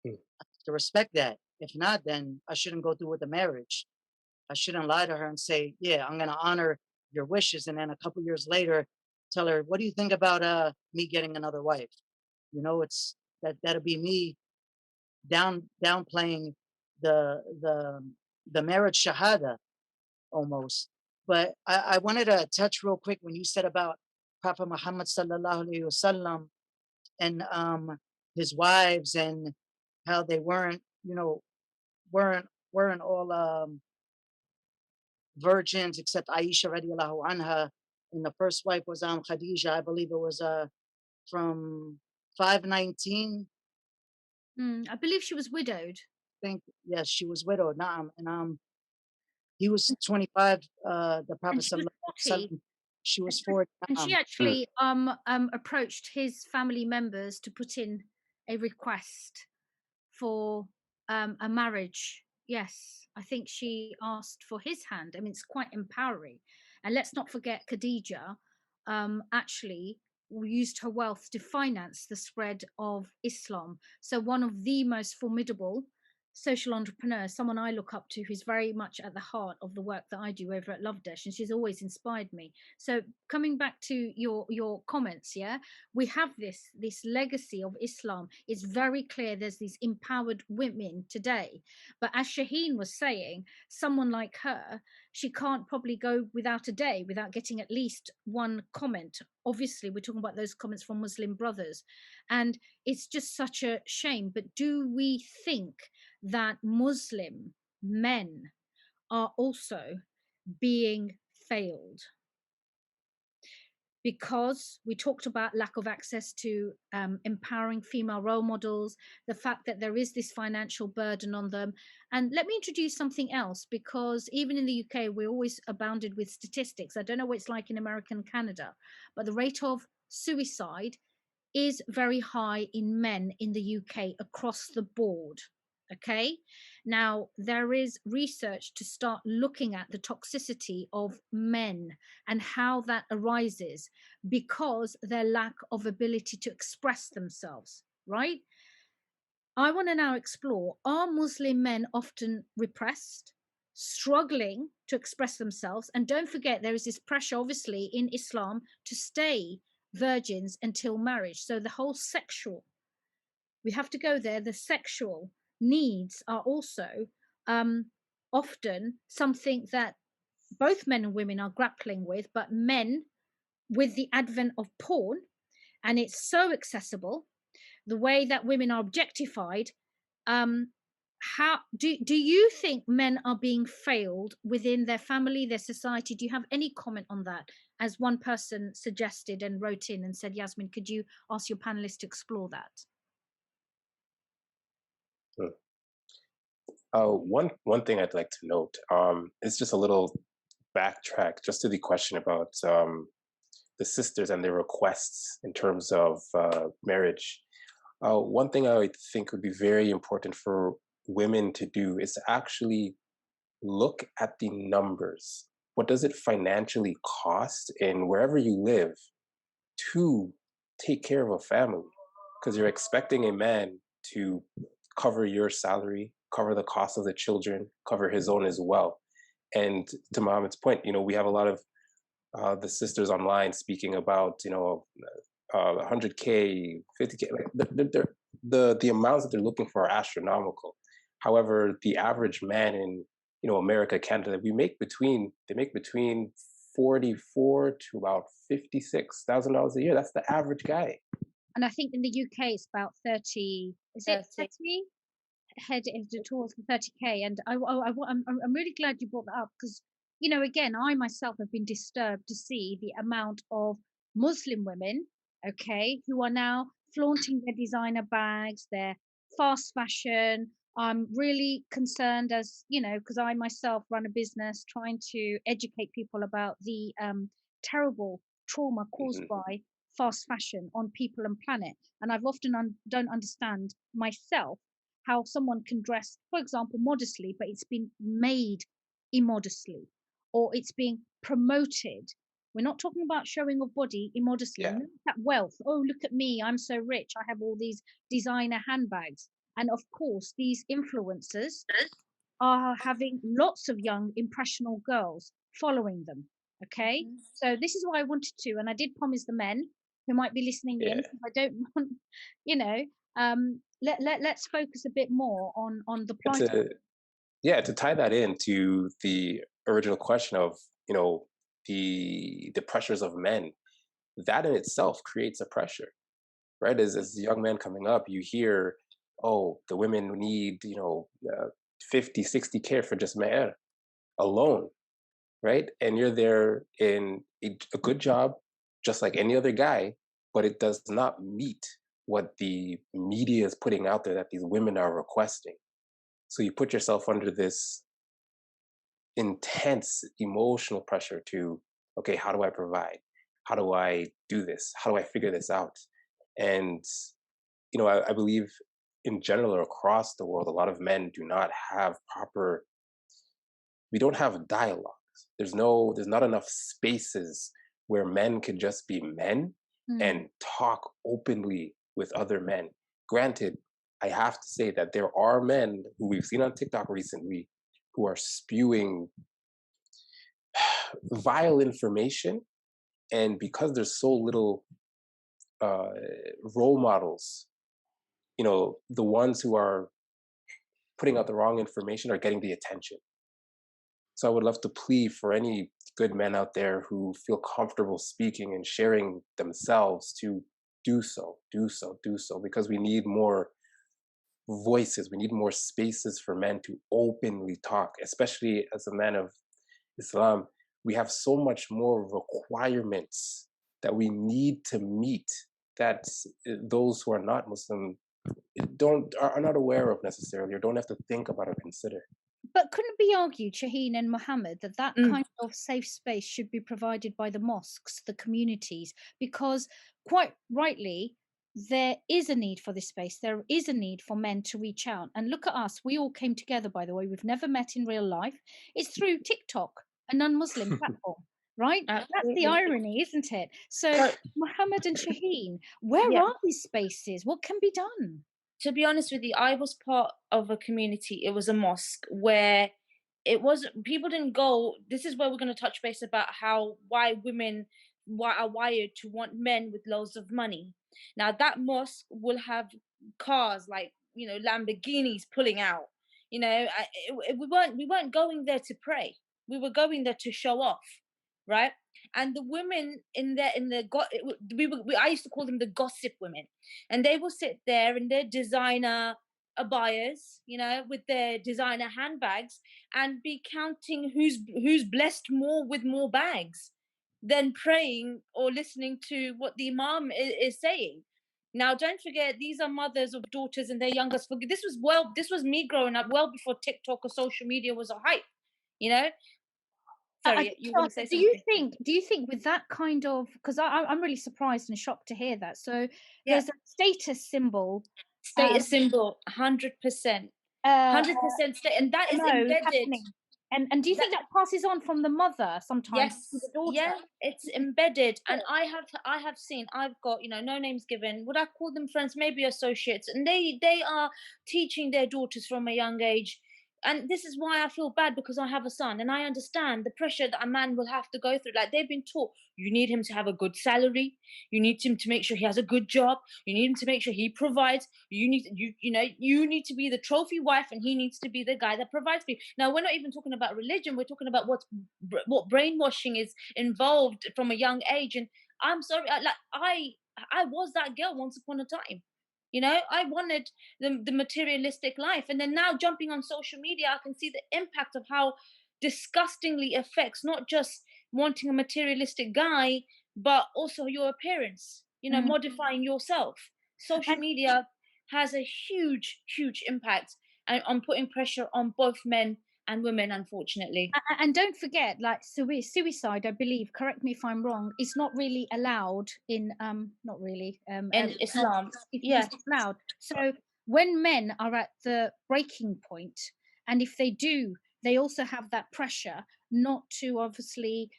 Mm. I have to respect that. If not, then I shouldn't go through with the marriage. I shouldn't lie to her and say, yeah, I'm going to honor your wishes. And then a couple years later, tell her, what do you think about me getting another wife? You know, that'll be me downplaying the marriage shahada almost. But I wanted to touch real quick when you said about Prophet Muhammad sallallahu alaihi wasallam and his wives and how they weren't, you know, weren't all virgins except Aisha radiallahu anha. And the first wife was Khadija. I believe it was from 519. I believe she was widowed. I think yes, she was widowed. Naam. And he was 25. The Prophet And she was 40. She was 40. And she actually approached his family members to put in a request for a marriage. Yes, I think she asked for his hand. I mean, it's quite empowering. And let's not forget Khadija actually used her wealth to finance the spread of Islam. So one of the most formidable social entrepreneurs, someone I look up to, who's very much at the heart of the work that I do over at Love Dash, and she's always inspired me. So coming back to your comments, yeah, we have this legacy of Islam. It's very clear there's these empowered women today, but as Shaheen was saying, someone like her, she can't probably go without a day without getting at least one comment. Obviously we're talking about those comments from Muslim brothers, and it's just such a shame. But do we think that Muslim men are also being failed? Because we talked about lack of access to empowering female role models, the fact that there is this financial burden on them. And let me introduce something else, because even in the UK, we're always abounded with statistics. I don't know what it's like in America and Canada, but the rate of suicide is very high in men in the UK across the board. Okay, now there is research to start looking at the toxicity of men and how that arises because their lack of ability to express themselves, right? I want to now explore, are Muslim men often repressed, struggling to express themselves? And don't forget, there is this pressure, obviously, in Islam to stay virgins until marriage. So the whole sexual, we have to go there, the sexual needs are also often something that both men and women are grappling with, but men, with the advent of porn, and it's so accessible, the way that women are objectified, how do you think men are being failed within their family, their society? Do you have any comment on that? As one person suggested and wrote in and said, Yasmin, could you ask your panelists to explore that? One thing I'd like to note is just a little backtrack just to the question about the sisters and their requests in terms of marriage. One thing I would think would be very important for women to do is to actually look at the numbers. What does it financially cost in wherever you live to take care of a family? Because you're expecting a man to cover your salary, cover the cost of the children, cover his own as well. And to Muhammad's point, we have a lot of the sisters online speaking about, 100K, 50K. The amounts that they're looking for are astronomical. However, the average man in America, Canada, they make between $44,000 to about $56,000 a year. That's the average guy. And I think in the UK it's about 30. Is it 30? Head towards the 30K. And I'm really glad you brought that up, because again, I myself have been disturbed to see the amount of Muslim women, okay, who are now flaunting their designer bags, their fast fashion. I'm really concerned, as because I myself run a business trying to educate people about the terrible trauma caused by fast fashion on people and planet. And I've often don't understand myself how someone can dress, for example, modestly, but it's been made immodestly, or it's being promoted We're not talking about showing of body immodestly. Yeah. Look at wealth. Oh, look at me. I'm so rich. I have all these designer handbags. And of course, these influencers are having lots of young, impressionable girls following them. Okay. Mhm. So this is why I wanted to, and I did promise the men who might be listening in, Yeah. because I don't want, let's focus a bit more on the plight. To tie that into the original question of, the pressures of men, that in itself creates a pressure, right? As young men coming up, you hear, oh, the women need, 50, 60K for just me'er alone, right? And you're there in a good job, just like any other guy, but it does not meet what the media is putting out there that these women are requesting. So you put yourself under this intense emotional pressure to, okay, how do I provide? How do I do this? How do I figure this out? And, I believe in general or across the world, a lot of men do not have we don't have dialogues. There's not enough spaces where men can just be men and talk openly with other men. Granted, I have to say that there are men who we've seen on TikTok recently who are spewing vile information, and because there's so little role models, the ones who are putting out the wrong information are getting the attention. So I would love to plead for any good men out there who feel comfortable speaking and sharing themselves to do so, because we need more voices, we need more spaces for men to openly talk, especially as a man of Islam. We have so much more requirements that we need to meet that those who are not Muslim are not aware of necessarily, or don't have to think about or consider. But couldn't it be argued, Shaheen and Muhammad, that kind of safe space should be provided by the mosques, the communities? Because quite rightly, there is a need for this space. There is a need for men to reach out. And look at us. We all came together, by the way. We've never met in real life. It's through TikTok, a non-Muslim platform, right? That's the irony, isn't it? So, Muhammad and Shaheen, where are these spaces? What can be done? To be honest with you, I was part of a community. It was a mosque where people didn't go. This is where we're going to touch base about why women are wired to want men with loads of money. Now that mosque will have cars like, Lamborghinis pulling out. We weren't going there to pray. We were going there to show off, right? And the women I used to call them the gossip women, and they will sit there in their designer abayas, with their designer handbags, and be counting who's blessed more with more bags than praying or listening to what the imam is saying. Now, don't forget, these are mothers of daughters and their youngest. This was me growing up well before TikTok or social media was a hype, Sorry, you want to say something? Do you think with that kind of, because I'm really surprised and shocked to hear that. So there's a status symbol. Status symbol, 100%. 100%, and that is embedded. Happening. And do you think that passes on from the mother sometimes to the daughter? Yeah, it's embedded. And I have seen, I've got, no names given. Would I call them friends? Maybe associates. And they are teaching their daughters from a young age. And this is why I feel bad, because I have a son and I understand the pressure that a man will have to go through. Like, they've been taught, you need him to have a good salary. You need him to make sure he has a good job. You need him to make sure he provides. You need to be the trophy wife, and he needs to be the guy that provides for you. Now, we're not even talking about religion. We're talking about what brainwashing is involved from a young age. And I'm sorry, I was that girl once upon a time. I wanted the materialistic life. And then now, jumping on social media, I can see the impact of how disgustingly affects not just wanting a materialistic guy, but also your appearance, modifying yourself. Social media has a huge, huge impact on putting pressure on both men and women, unfortunately. And don't forget, like, suicide, I believe, correct me if I'm wrong, is not really allowed in in Islam. It's not allowed. So when men are at the breaking point, and if they do, they also have that pressure not to obviously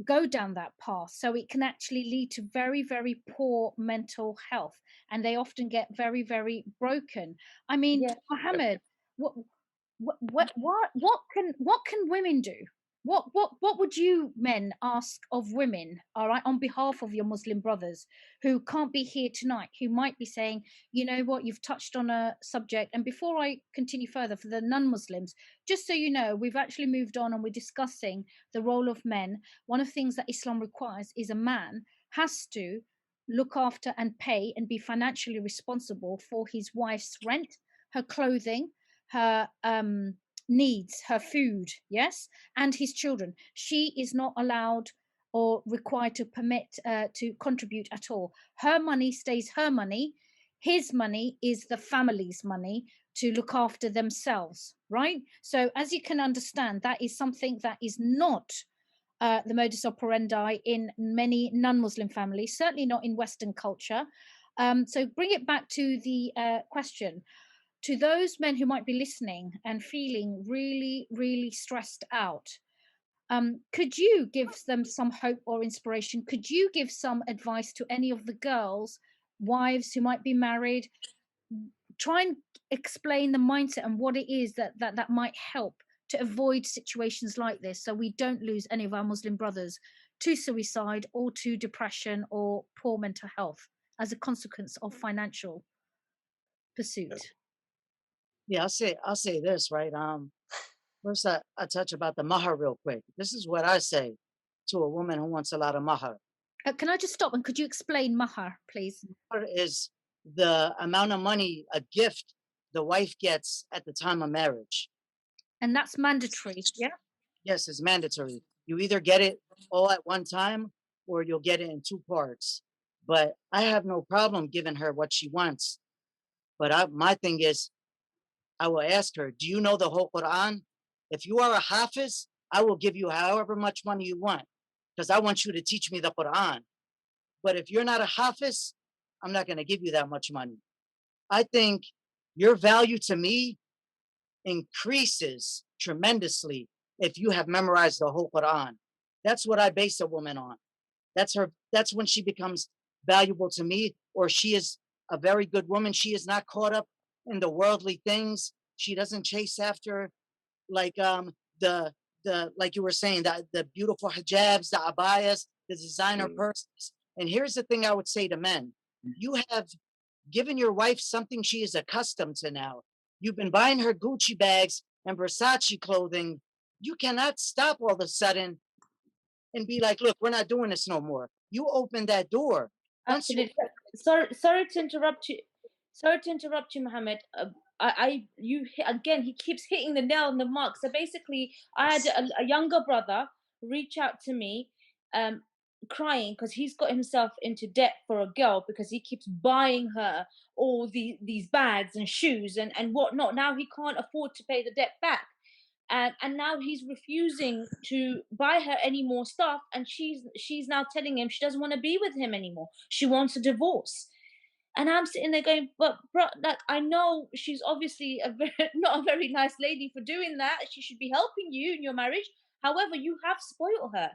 go down that path. So it can actually lead to very, very poor mental health, and they often get very, very broken. I mean, Yeah. Muhammad, what can women do? What would you men ask of women, all right, on behalf of your Muslim brothers who can't be here tonight, who might be saying, you know what, you've touched on a subject. And before I continue further, for the non-Muslims, just so you know, we've actually moved on and we're discussing the role of men. One of the things that Islam requires is a man has to look after and pay and be financially responsible for his wife's rent, her clothing, her needs, her food, yes, and his children. She is not allowed or required to permit to contribute at all. Her money stays her money. His money is the family's money to look after themselves, right? So as you can understand, that is something that is not the modus operandi in many non-Muslim families, certainly not in Western culture. So bring it back to the question. To those men who might be listening and feeling really, really stressed out, could you give them some hope or inspiration? Could you give some advice to any of the girls, wives who might be married? Try and explain the mindset and what it is that might help to avoid situations like this, so we don't lose any of our Muslim brothers to suicide or to depression or poor mental health as a consequence of financial pursuit. Yeah, I'll say this, right? First I touch about the mahar real quick. This is what I say to a woman who wants a lot of mahar. Can I just stop and could you explain mahar, please? Mahar is the amount of money, a gift the wife gets at the time of marriage. And that's mandatory, yeah? Yes, it's mandatory. You either get it all at one time or you'll get it in two parts. But I have no problem giving her what she wants. But my thing is, I will ask her, do you know the whole Quran? If you are a hafiz, I will give you however much money you want because I want you to teach me the Quran. But if you're not a hafiz, I'm not going to give you that much money. I think your value to me increases tremendously if you have memorized the whole Quran. That's what I base a woman on. That's when she becomes valuable to me, or she is a very good woman. She is not caught up in the worldly things. She doesn't chase after like the like you were saying, the beautiful hijabs, the abayas, the designer purses. And here's the thing I would say to men. You have given your wife something she is accustomed to now. You've been buying her Gucci bags and Versace clothing. You cannot stop all of a sudden and be like, look, we're not doing this no more. You open that door. Absolutely. Sorry to interrupt you. Sorry to interrupt you, Muhammad. Again, he keeps hitting the nail on the mark. So basically, I had a younger brother reach out to me, crying because he's got himself into debt for a girl because he keeps buying her all these bags and shoes and whatnot. Now he can't afford to pay the debt back. And now he's refusing to buy her any more stuff, and she's now telling him she doesn't want to be with him anymore. She wants a divorce. And I'm sitting there going, but bro, like, I know she's obviously not a very nice lady for doing that. She should be helping you in your marriage. However, you have spoiled her.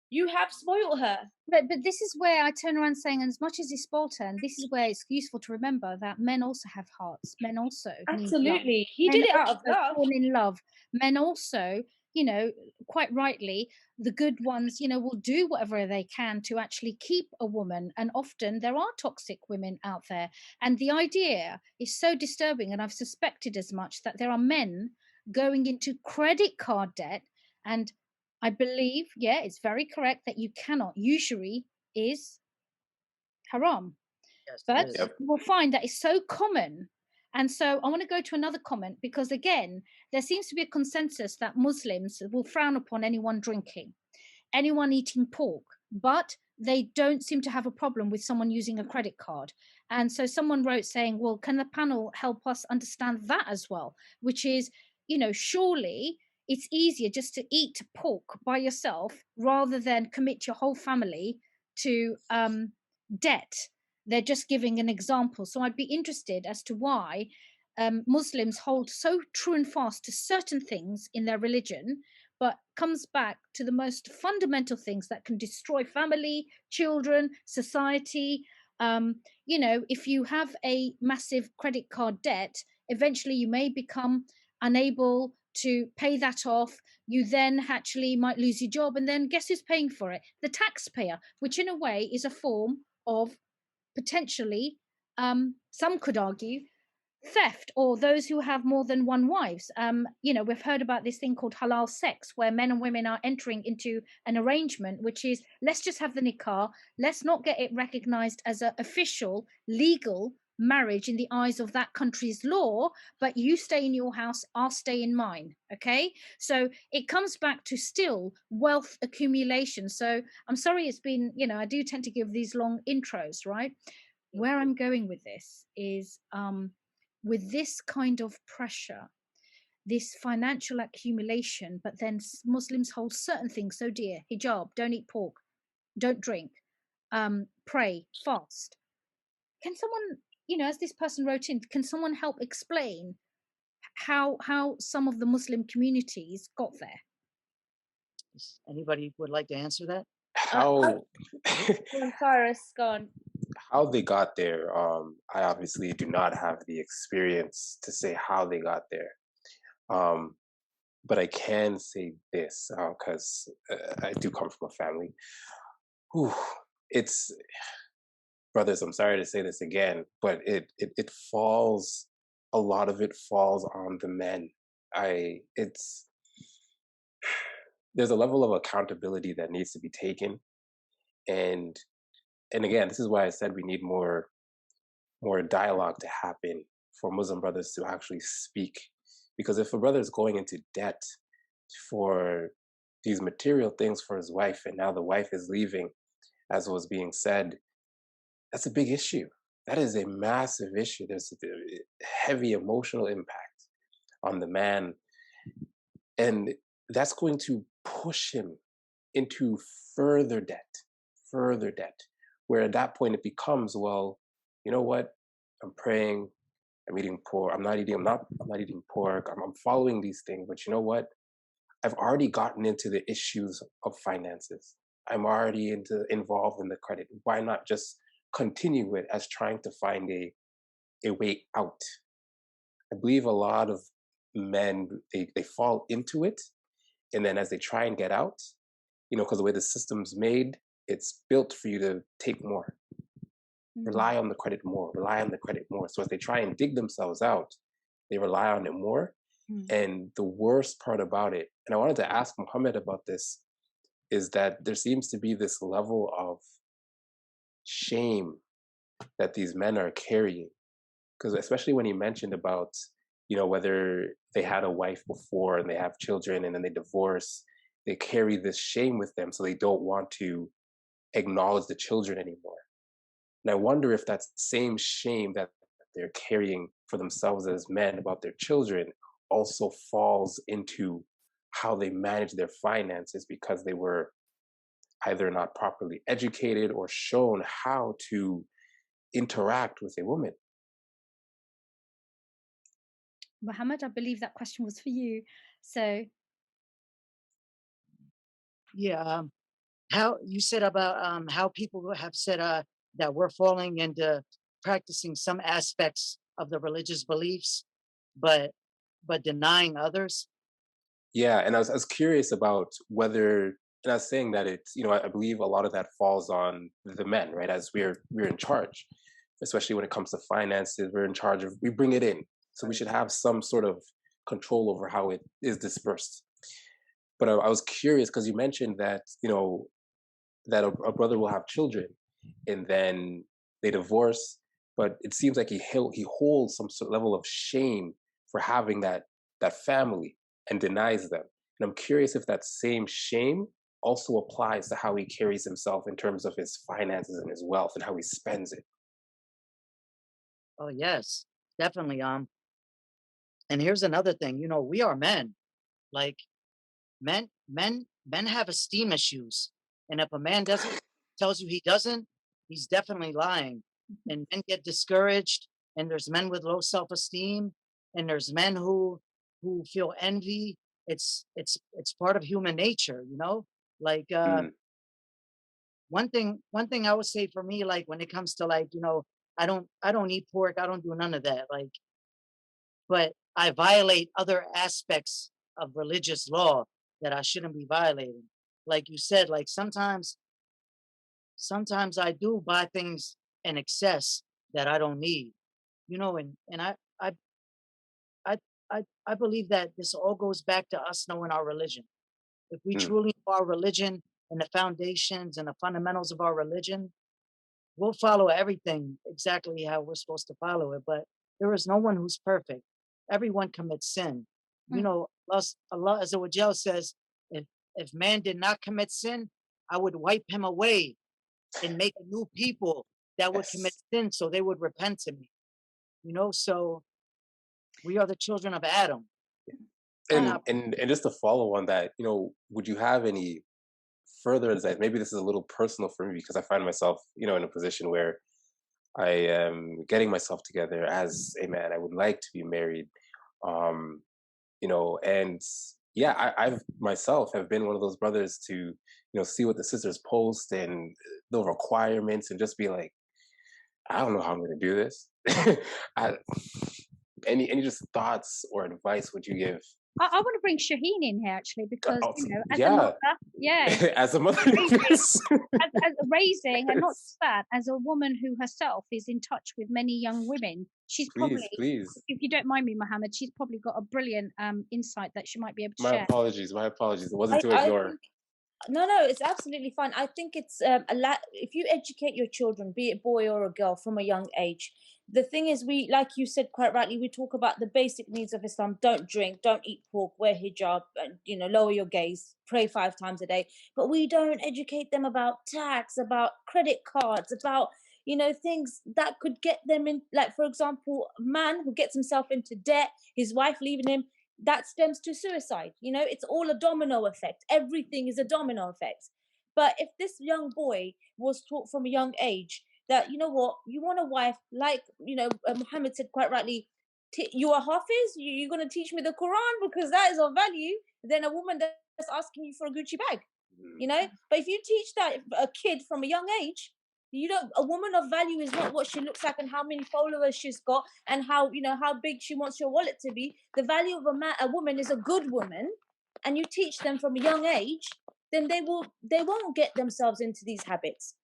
You have spoiled her. But this is where I turn around saying, as much as he spoiled her, and this is where it's useful to remember that men also have hearts. Men also absolutely. He men did it out of love. Fall in love. Men also, you know, quite rightly, the good ones, you know, will do whatever they can to actually keep a woman. And often there are toxic women out there. And the idea is so disturbing, and I've suspected as much, that there are men going into credit card debt. And I believe, yeah, it's very correct that you cannot. Usury is haram. Yes, But Yep. you will find that it's so common. And so I want to go to another comment, because again, there seems to be a consensus that Muslims will frown upon anyone drinking, anyone eating pork, but they don't seem to have a problem with someone using a credit card. And so someone wrote saying, well, can the panel help us understand that as well? Which is, you know, surely it's easier just to eat pork by yourself rather than commit your whole family to debt. They're just giving an example. So I'd be interested as to why Muslims hold so true and fast to certain things in their religion, but comes back to the most fundamental things that can destroy family, children, society. You know, if you have a massive credit card debt, eventually you may become unable to pay that off. You then actually might lose your job, and then guess who's paying for it? The taxpayer, which in a way is a form of potentially, some could argue, theft, or those who have more than one wives. You know, we've heard about this thing called halal sex, where men and women are entering into an arrangement, which is, let's just have the nikah, let's not get it recognized as an official legal marriage in the eyes of that country's law, but you stay in your house, I'll stay in mine. Okay, so it comes back to still wealth accumulation. So I'm sorry, it's been, you know, I do tend to give these long intros, right? Where I'm going with this is, with this kind of pressure, this financial accumulation, but then Muslims hold certain things so dear: hijab, don't eat pork, don't drink, pray, fast. Can someone, you know, as this person wrote in, can someone help explain how some of the Muslim communities got there? Anybody would like to answer that? How Cyrus, go on. how they got there, I obviously do not have the experience to say how they got there. But I can say this, because I do come from a family. Whew, it's, brothers, I'm sorry to say this again, but it falls, a lot of it falls on the men. There's a level of accountability that needs to be taken, and again, this is why I said we need more dialogue to happen for Muslim brothers to actually speak. Because if a brother is going into debt for these material things for his wife, and now the wife is leaving, as was being said, that's a big issue. That is a massive issue. There's a heavy emotional impact on the man, and that's going to push him into further debt, where at that point it becomes, well, you know what? I'm praying, I'm eating pork, I'm not eating pork, I'm following these things, but you know what? I've already gotten into the issues of finances. I'm already involved in the credit. Why not just continue it as trying to find a way out? I believe a lot of men, they fall into it, and then as they try and get out, you know, because the way the system's made, it's built for you to take more. Rely on the credit more, So as they try and dig themselves out, they rely on it more. And the worst part about it, and I wanted to ask Muhammad about this, is that there seems to be this level of shame that these men are carrying. Because especially when he mentioned about, you know, whether they had a wife before and they have children and then they divorce, they carry this shame with them, so they don't want to acknowledge the children anymore. And I wonder if that same shame that they're carrying for themselves as men about their children also falls into how they manage their finances, because they were either not properly educated or shown how to interact with a woman. Muhammad, I believe that question was for you. So Yeah. How you said about how people have said that we're falling into practicing some aspects of the religious beliefs, but denying others. Yeah, and I was curious about whether, and I was saying that it's, you know, I believe a lot of that falls on the men, right? As we're in charge, especially when it comes to finances, we're in charge of, we bring it in, so we should have some sort of control over how it is dispersed. But I was curious because you mentioned that, you know, that a brother will have children and then they divorce, but it seems like he holds some sort of level of shame for having that family and denies them. And I'm curious if that same shame also applies to how he carries himself in terms of his finances and his wealth and how he spends it. Oh yes, definitely. And here's another thing. You know, we are men. Like men have esteem issues, and if a man doesn't tells you he doesn't, he's definitely lying. And men get discouraged, and there's men with low self-esteem, and there's men who feel envy it's part of human nature, you know. Like Mm, one thing I would say for me, like when it comes to like, you know, I don't eat pork, I don't do none of that. Like, but I violate other aspects of religious law that I shouldn't be violating. Like you said, like sometimes I do buy things in excess that I don't need, you know, and I I believe that this all goes back to us knowing our religion. If we mm, truly know our religion and the foundations and the fundamentals of our religion, we'll follow everything exactly how we're supposed to follow it. But there is no one who's perfect. Everyone commits sin. You Mm. know, Allah Azza wa Jal says, if man did not commit sin, I would wipe him away and make a new people that would commit yes. sin so they would repent to me. You know, so we are the children of Adam. And Oh, And just to follow on that, you know, would you have any further insight? Maybe this is a little personal for me because I find myself, you know, in a position where I am getting myself together as a man. I would like to be married. Um, you know, and yeah, I've myself have been one of those brothers to, you know, see what the sisters post and the requirements and just be like, I don't know how I'm going to do this. I, any just thoughts or advice would you give? I want to bring Shaheen in here actually because Oh, you know, as a yeah, mother, yeah, as a mother, raising, yes, as raising, and not yes. just that, as a woman who herself is in touch with many young women, she's Please, probably, please. if you don't mind me, Mohammed, she's probably got a brilliant insight that she might be able to My share. apologies. My apologies. It wasn't to I ignore. think no, no, it's absolutely fine. I think it's a lot. If you educate your children, be it boy or a girl, from a young age, the thing is, we, like you said quite rightly, we talk about the basic needs of Islam. Don't drink, don't eat pork, wear hijab, and you know, lower your gaze, pray 5 times a day. But we don't educate them about tax, about credit cards, about things that could get them in. Like for example, a man who gets himself into debt, his wife leaving him, that stems to suicide. It's all a domino effect. Everything is a domino effect. But if this young boy was taught from a young age that, you know what, you want a wife, like, Muhammad said quite rightly, you are Hafiz, you're going to teach me the Quran because that is of value, than a woman that's asking you for a Gucci bag. Mm, But if you teach that a kid from a young age, a woman of value is not what she looks like and how many followers she's got and how big she wants your wallet to be. The value of a woman is a good woman, and you teach them from a young age, then they won't get themselves into these habits.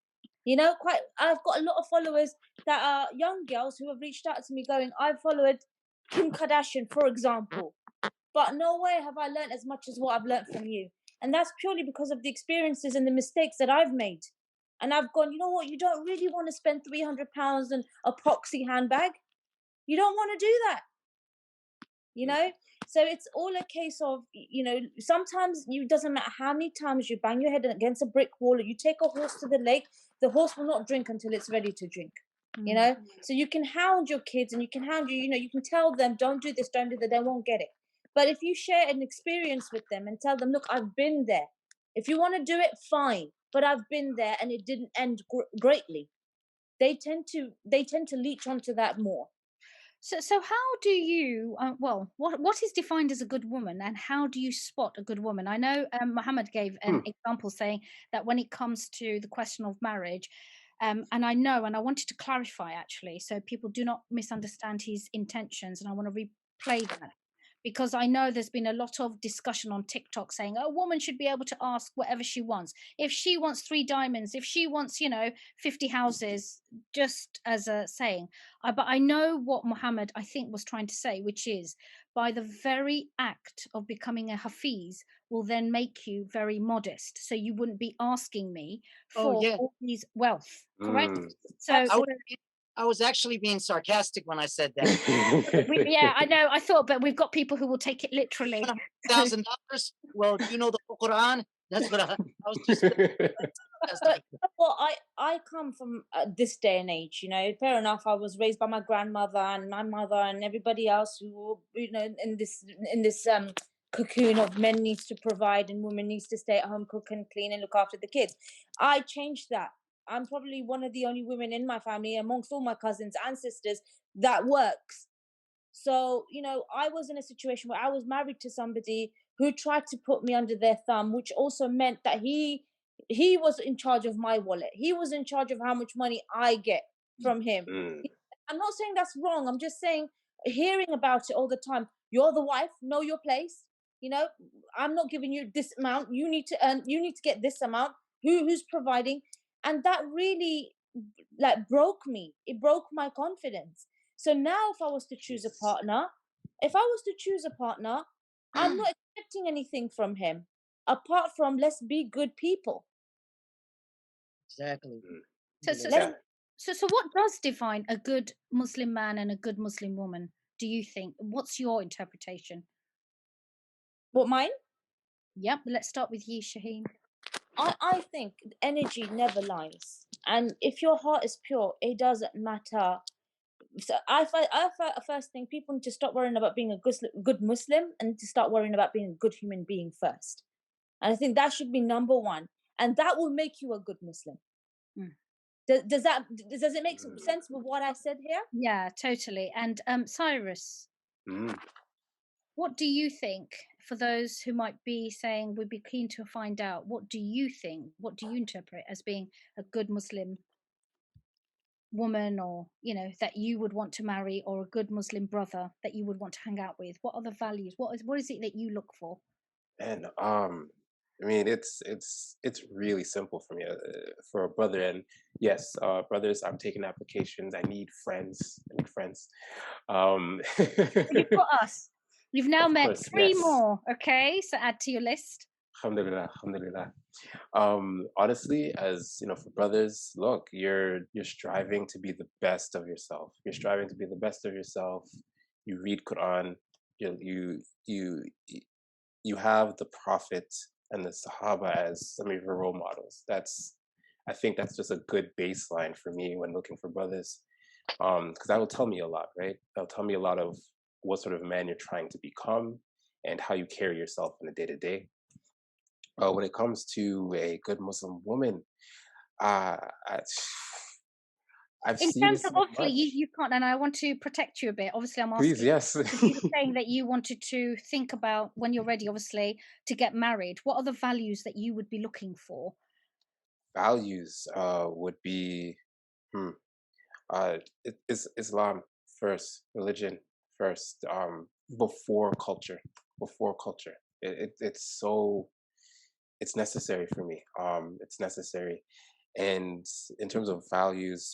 I've got a lot of followers that are young girls who have reached out to me going, I've followed Kim Kardashian, for example, but no way have I learned as much as what I've learned from you. And that's purely because of the experiences and the mistakes that I've made. And I've gone, you know what? You don't really want to spend £300 on a proxy handbag. You don't want to do that, you mm, know? So it's all a case of, sometimes it doesn't matter how many times you bang your head against a brick wall or you take a horse to the lake, the horse will not drink until it's ready to drink. Mm. So you can hound your kids and you can you can tell them, don't do this, don't do that, they won't get it. But if you share an experience with them and tell them, look, I've been there. If you want to do it, fine, but I've been there and it didn't end greatly. They tend to leech onto that more. So how do you, what is defined as a good woman and how do you spot a good woman? I know Muhammad gave an mm, example saying that when it comes to the question of marriage, and I know, and I wanted to clarify actually, so people do not misunderstand his intentions, and I want to replay that because I know there's been a lot of discussion on TikTok saying a woman should be able to ask whatever she wants. If she wants 3 diamonds, if she wants, 50 houses, just as a saying. But I know what Muhammad, I think, was trying to say, which is by the very act of becoming a Hafiz will then make you very modest. So you wouldn't be asking me Oh for yeah, all these wealth, correct? mm. So, I so was I was actually being sarcastic when I said that. yeah, I know. I thought, but we've got people who will take it literally. So, $100,000. Well, do you know the Quran? That's what I was just But sarcastic. well, I come from this day and age. Fair enough. I was raised by my grandmother and my mother and everybody else who were, in this cocoon of men needs to provide and women needs to stay at home, cook and clean and look after the kids. I changed that. I'm probably one of the only women in my family amongst all my cousins and sisters that works. So, I was in a situation where I was married to somebody who tried to put me under their thumb, which also meant that he was in charge of my wallet. He was in charge of how much money I get from him. Mm. I'm not saying that's wrong. I'm just saying, hearing about it all the time. You're the wife, know your place. I'm not giving you this amount. You need to earn. You need to get this amount. Who's providing? And that really, like, broke me. It broke my confidence. So now, if I was to choose a partner, I'm not expecting anything from him apart from, let's be good people. Exactly. Mm. So, Let's so what does define a good Muslim man and a good Muslim woman, do you think? What's your interpretation? What, mine? Yep, let's start with you, Shaheen. I think energy never lies, and if your heart is pure, it doesn't matter. So I first thing, people need to stop worrying about being a good Muslim and to start worrying about being a good human being first. And I think that should be number one, and that will make you a good Muslim. Mm. Does it make sense with what I said here? Yeah, totally. And Cyrus, what do you think, for those who might be saying we'd be keen to find out, what do you think, what do you interpret as being a good Muslim woman, or that you would want to marry, or a good Muslim brother that you would want to hang out with? What are the values? What is it that you look for? And I mean, it's really simple for me, for a brother. And yes, brothers, I'm taking applications. I need friends. You've got us. You've now Of met course, 3 yes. more. Okay, so add to your list. Alhamdulillah, alhamdulillah. Honestly, as for brothers, look, you're striving to be the best of yourself. You're striving to be the best of yourself. You read Quran. You have the Prophet and the Sahaba as some of your role models. I think that's just a good baseline for me when looking for brothers, because that will tell me a lot, right? That'll tell me a lot of what sort of man you're trying to become and how you carry yourself in the day to day. When it comes to a good Muslim woman, uh, I, I've In seen terms it of, so obviously, much. you can't, and I want to protect you a bit. Obviously, I'm Please, asking, yes. you were saying that you wanted to think about, when you're ready, obviously, to get married. What are the values that you would be looking for? Values would be, Islam first, religion first, before culture, before culture. It's necessary for me. It's necessary. And in terms of values,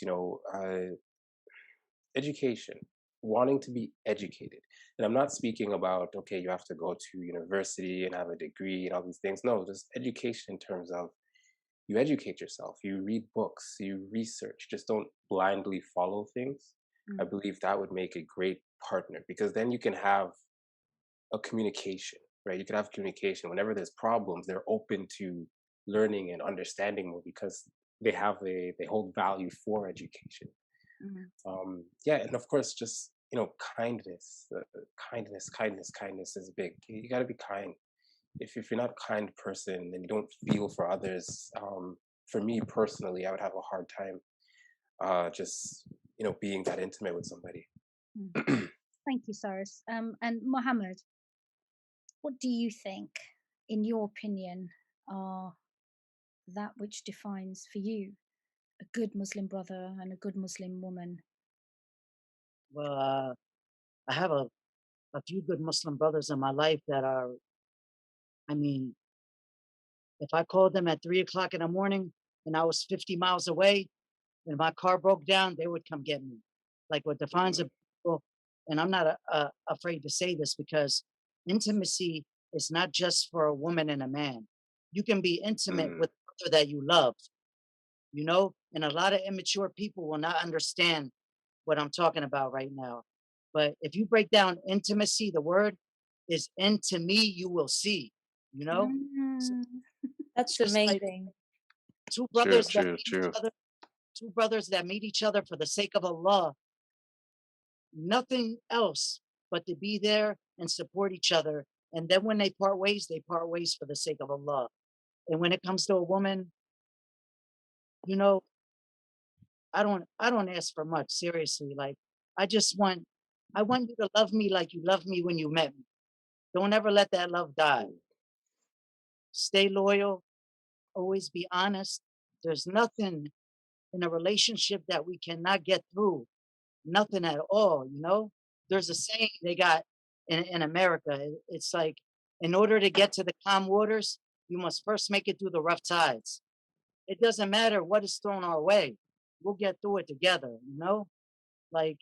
education, wanting to be educated. And I'm not speaking about, okay, you have to go to university and have a degree and all these things. No, just education in terms of, you educate yourself, you read books, you research, just don't blindly follow things. I believe that would make a great partner, because then you can have a communication, right? You can have communication. Whenever there's problems, they're open to learning and understanding more, because they hold value for education. Yeah, and of course, just kindness, kindness is big. You got to be kind. If you're not a kind person and you don't feel for others, for me personally, I would have a hard time just being that intimate with somebody. Thank you, Cyrus. And Muhammad, what do you think, in your opinion, are that which defines for you a good Muslim brother and a good Muslim woman? Well, I have a few good Muslim brothers in my life that are, I mean, if I called them at 3 o'clock in the morning and I was 50 miles away and my car broke down, they would come get me. Like, what defines a people, and I'm not afraid to say this, because intimacy is not just for a woman and a man. You can be intimate with the brother that you love, and a lot of immature people will not understand what I'm talking about right now. But if you break down intimacy, the word is into me, you will see, So That's it's just like amazing. two True, brothers that true, meet each true. other, two brothers that meet each other for the sake of Allah, nothing else but to be there and support each other. And then when they part ways for the sake of Allah. And when it comes to a woman, you know, I don't ask for much, seriously. Like, I just want I want you to love me like you loved me when you met me. Don't ever let that love die. Stay loyal, always be honest. There's nothing in a relationship that we cannot get through. Nothing at all, you know? There's a saying they got in America. It's like, in order to get to the calm waters, you must first make it through the rough tides. It doesn't matter what is thrown our way. We'll get through it together, you know? Like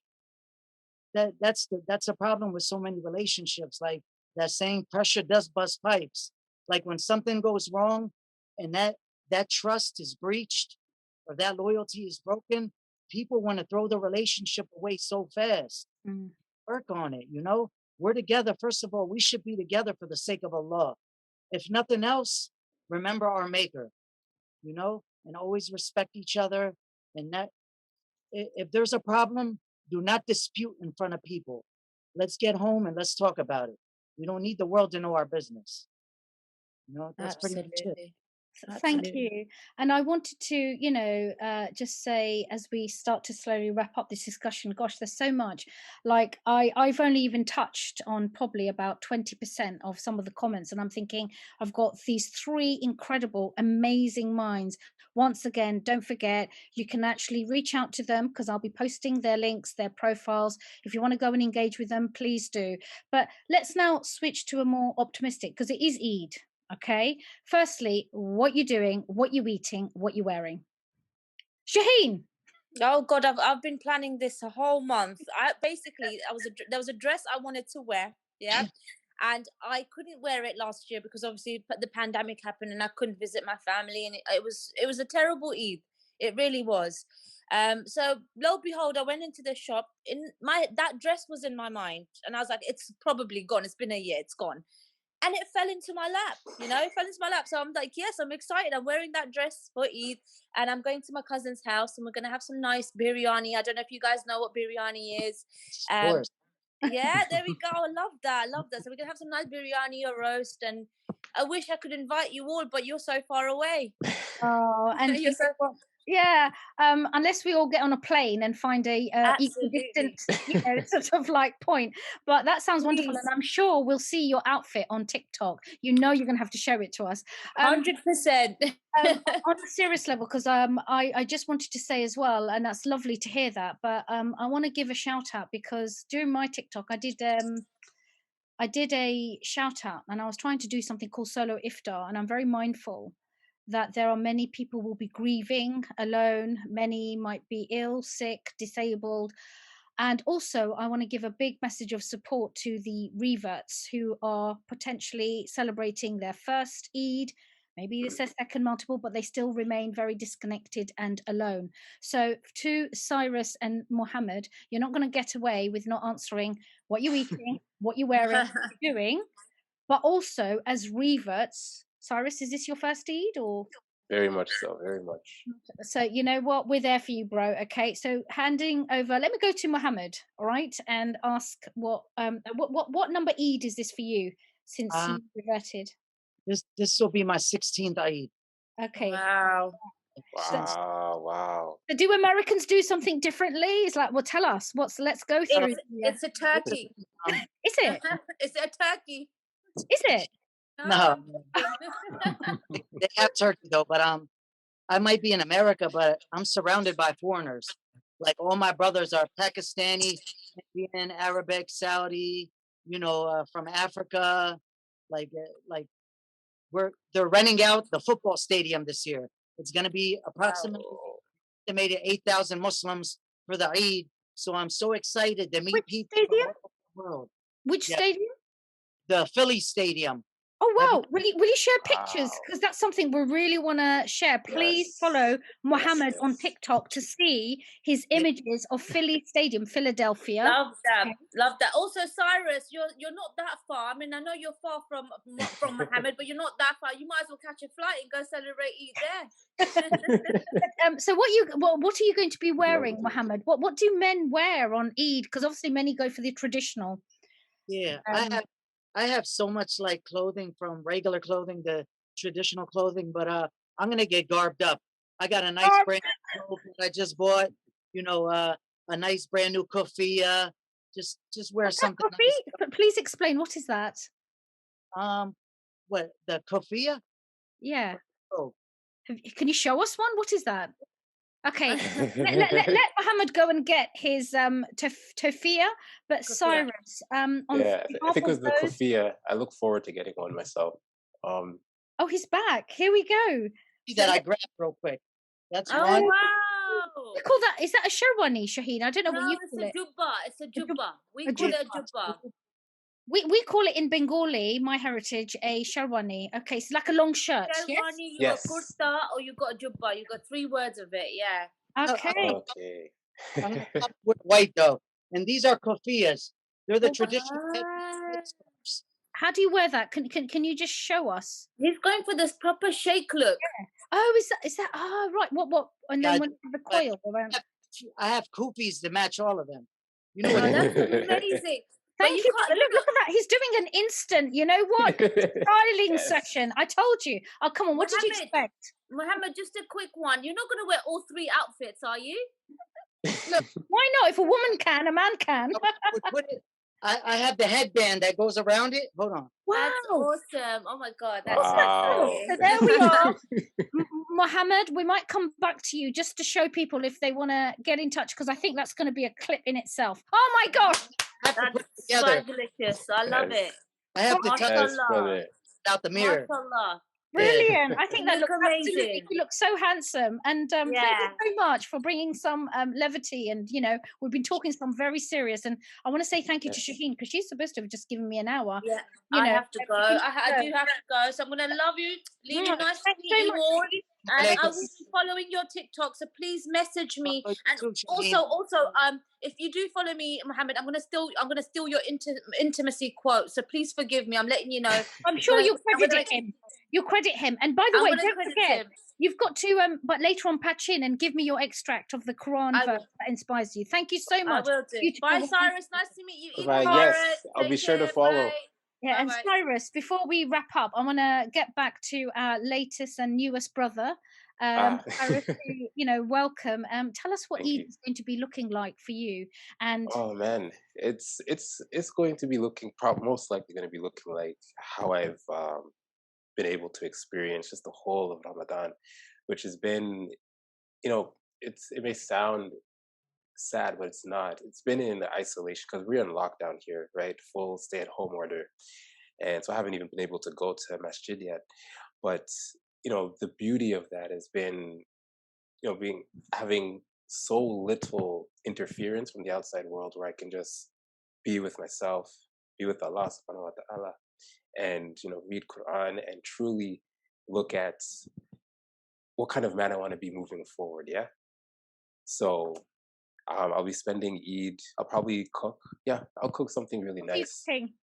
that's a problem with so many relationships. Like that saying, pressure does bust pipes. Like when something goes wrong and that trust is breached or that loyalty is broken, people want to throw the relationship away so fast. Mm. Work on it, you know? We're together. First of all, we should be together for the sake of Allah. If nothing else, remember our maker, you know, and always respect each other. And that if there's a problem, do not dispute in front of people. Let's get home and let's talk about it. We don't need the world to know our business. You know, that's pretty much it. Absolutely. Thank Absolutely. you. And I wanted to, just say as we start to slowly wrap up this discussion, gosh, there's so much. Like I've only even touched on probably about 20% of some of the comments. And I'm thinking I've got these three incredible, amazing minds. Once again, don't forget, you can actually reach out to them because I'll be posting their links, their profiles. If you want to go and engage with them, please do. But let's now switch to a more optimistic, because it is Eid. Okay. Firstly, what you doing, what you eating, what you wearing. Shaheen. Oh God, I've been planning this a whole month. There was a dress I wanted to wear, yeah, and I couldn't wear it last year because obviously the pandemic happened and I couldn't visit my family, and it was a terrible Eid. It really was. So lo and behold, I went into the shop. That dress was in my mind, and I was like, it's probably gone. It's been a year. It's gone. And it fell into my lap, it fell into my lap. So I'm like, yes, I'm excited. I'm wearing that dress for Eid and I'm going to my cousin's house and we're going to have some nice biryani. I don't know if you guys know what biryani is. Of course. Yeah, there we go. I love that. I love that. So we're going to have some nice biryani or roast. And I wish I could invite you all, but you're so far away. Oh, and You're so far. yeah, unless we all get on a plane and find a equidistant, sort of like point. But that sounds wonderful, and I'm sure we'll see your outfit on TikTok. You're going to have to show it to us. 100%. On a serious level, because I just wanted to say as well, and that's lovely to hear that. But I want to give a shout out because during my TikTok, I did a shout out, and I was trying to do something called solo iftar, and I'm very mindful that there are many people will be grieving alone, many might be ill, sick, disabled. And also I want to give a big message of support to the reverts who are potentially celebrating their first Eid. Maybe it's their second multiple, but they still remain very disconnected and alone. So to Cyrus and Muhammed, you're not going to get away with not answering what you're eating, what you're wearing, what you're doing. But also as reverts, Cyrus, is this your first Eid or? Very much so, very much. So you know what? We're there for you, bro. Okay. So handing over, let me go to Muhammad, all right, and ask what number Eid is this for you since you reverted? This will be my 16th Eid. Okay. Wow. Wow. So do Americans do something differently? It's like, well, tell us. Let's go through. It's a turkey. Is it? It's a turkey. Is it? No. They have turkey though, but I might be in America, but I'm surrounded by foreigners. Like all my brothers are Pakistani, Indian, Arabic, Saudi, from Africa. Like they're renting out the football stadium this year. It's going to be approximately estimated 8,000 Muslims for the Eid. So I'm so excited to meet people from all over the world. Which stadium? The Philly Stadium. Oh wow! Will you share pictures? Because that's something we really want to share. Please follow Muhammad on TikTok to see his images of Philly Stadium, Philadelphia. Love that, love that. Also, Cyrus, you're not that far. I mean, I know you're far from Muhammad, but you're not that far. You might as well catch a flight and go celebrate Eid there. So what are you going to be wearing, Muhammad? What do men wear on Eid? Because obviously many go for the traditional. Yeah, I have so much like clothing, from regular clothing to traditional clothing, but I'm gonna get garbed up. I got a nice brand new coat that I just bought, a nice brand new kufiya, Just wear What's that, something Kofi? nice. But please explain, what is that? What, the kofia? Yeah. Oh, Can you show us one? What is that? Okay, let Muhammad go and get his tofia, but Kofia. Cyrus, on Yeah, I behalf think it was of the those. kufia. I look forward to getting one myself. Oh, he's back. Here we go. see So that I grabbed real quick. That's Oh one. wow! we call that, is that a sherwani, Shaheen? I don't know No, what you it's call a it. jubba. It's a jubba. We A call it a jubba. jubba. We call it in Bengali, my heritage, a sherwani. Okay, it's like a long shirt. Yes. Sherwani, you Yes. got kurta, or you got a jubba. You got 3 words of it. Yeah. No, Okay. Okay. I'm with white though, and these are kofias. They're the Well, traditional headscarves. how do you wear that? Can you just show us? He's going for this proper sheikh look. Oh, is that? Oh, right. What? And then Yeah, when the coil around. I have kufis to match all of them. You know Oh, what? that's amazing. But Thank you you. can't. Look at that. He's doing an instant. You know what? Styling Yes. session. I told you. Oh, come on. What did you Muhammad. expect? Muhammad, just a quick one. You're not going to wear all 3 outfits, are you? Why not? If a woman can, a man can. I have the headband that goes around it. Hold on. That's Wow. awesome. Oh my God. That's Wow. So there we are. Muhammad, we might come back to you just to show people if they want to get in touch, because I think that's going to be a clip in itself. Oh my gosh. I have to put That's it together. fabulous. I love Yes. it. I have to take Yes, Mashallah. brother. out the mirror. Mashallah. Brilliant. I think You that look looks absolutely, amazing. you look so handsome. And thank you Yeah. so much for bringing some levity. And, you know, we've been talking some very serious. And I want to say thank you to Yes. Shaheen, because she's supposed to have just given me an hour. Yeah, You I know, have to go. I do have to go. So I'm going to love you. Leave you nice to Thanks meet so you much, all. Shaheen. And I Alaikum. will be following your TikTok. So please message me. Oh, you And too, Shaheen. also, if you do follow me, Muhammad, I'm gonna steal your intimacy quote. So please forgive me. I'm letting you know. I'm sure But you'll I'm gonna credit him. You'll credit him. And by the I'm way, gonna don't credit forget, him. you've got to, but later on, patch in and give me your extract of the Quran I verse will. that inspires you. Thank you so I much. will do. Beautiful Bye, woman. Cyrus. Nice to meet you. Eid Bye. Mubarak. Yes, I'll be Take sure to care. follow. Bye. Yeah, and Bye-bye. Cyrus, before we wrap up, I want to get back to our latest and newest brother, Cyrus, who, you know, welcome. Tell us what Thank Eid you. is going to be looking like for you. And Oh man, it's going to be looking most likely going to be looking like how I've been able to experience just the whole of Ramadan, which has been, you know, it may sound sad, but it's not. It's been in isolation because we're in lockdown here, right? Full stay-at-home order, and so I haven't even been able to go to masjid yet. But you know, the beauty of that has been, you know, having so little interference from the outside world, where I can just be with myself, be with Allah subhanahu wa ta'ala, and you know, read Quran and truly look at what kind of man I want to be moving forward. Yeah. So I'll be spending Eid. I'll probably cook. Yeah, I'll cook something really nice, cooking.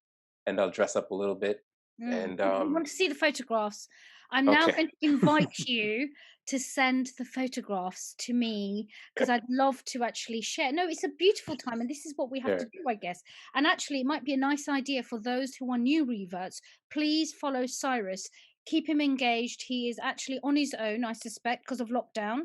and I'll dress up a little bit. And I want to see the photographs. I'm now okay. going to invite you to send the photographs to me, because I'd love to actually share. No, it's a beautiful time, and this is what we have to Sure. do, I guess. And actually, it might be a nice idea for those who are new reverts. Please follow Cyrus. Keep him engaged. He is actually on his own, I suspect, because of lockdown.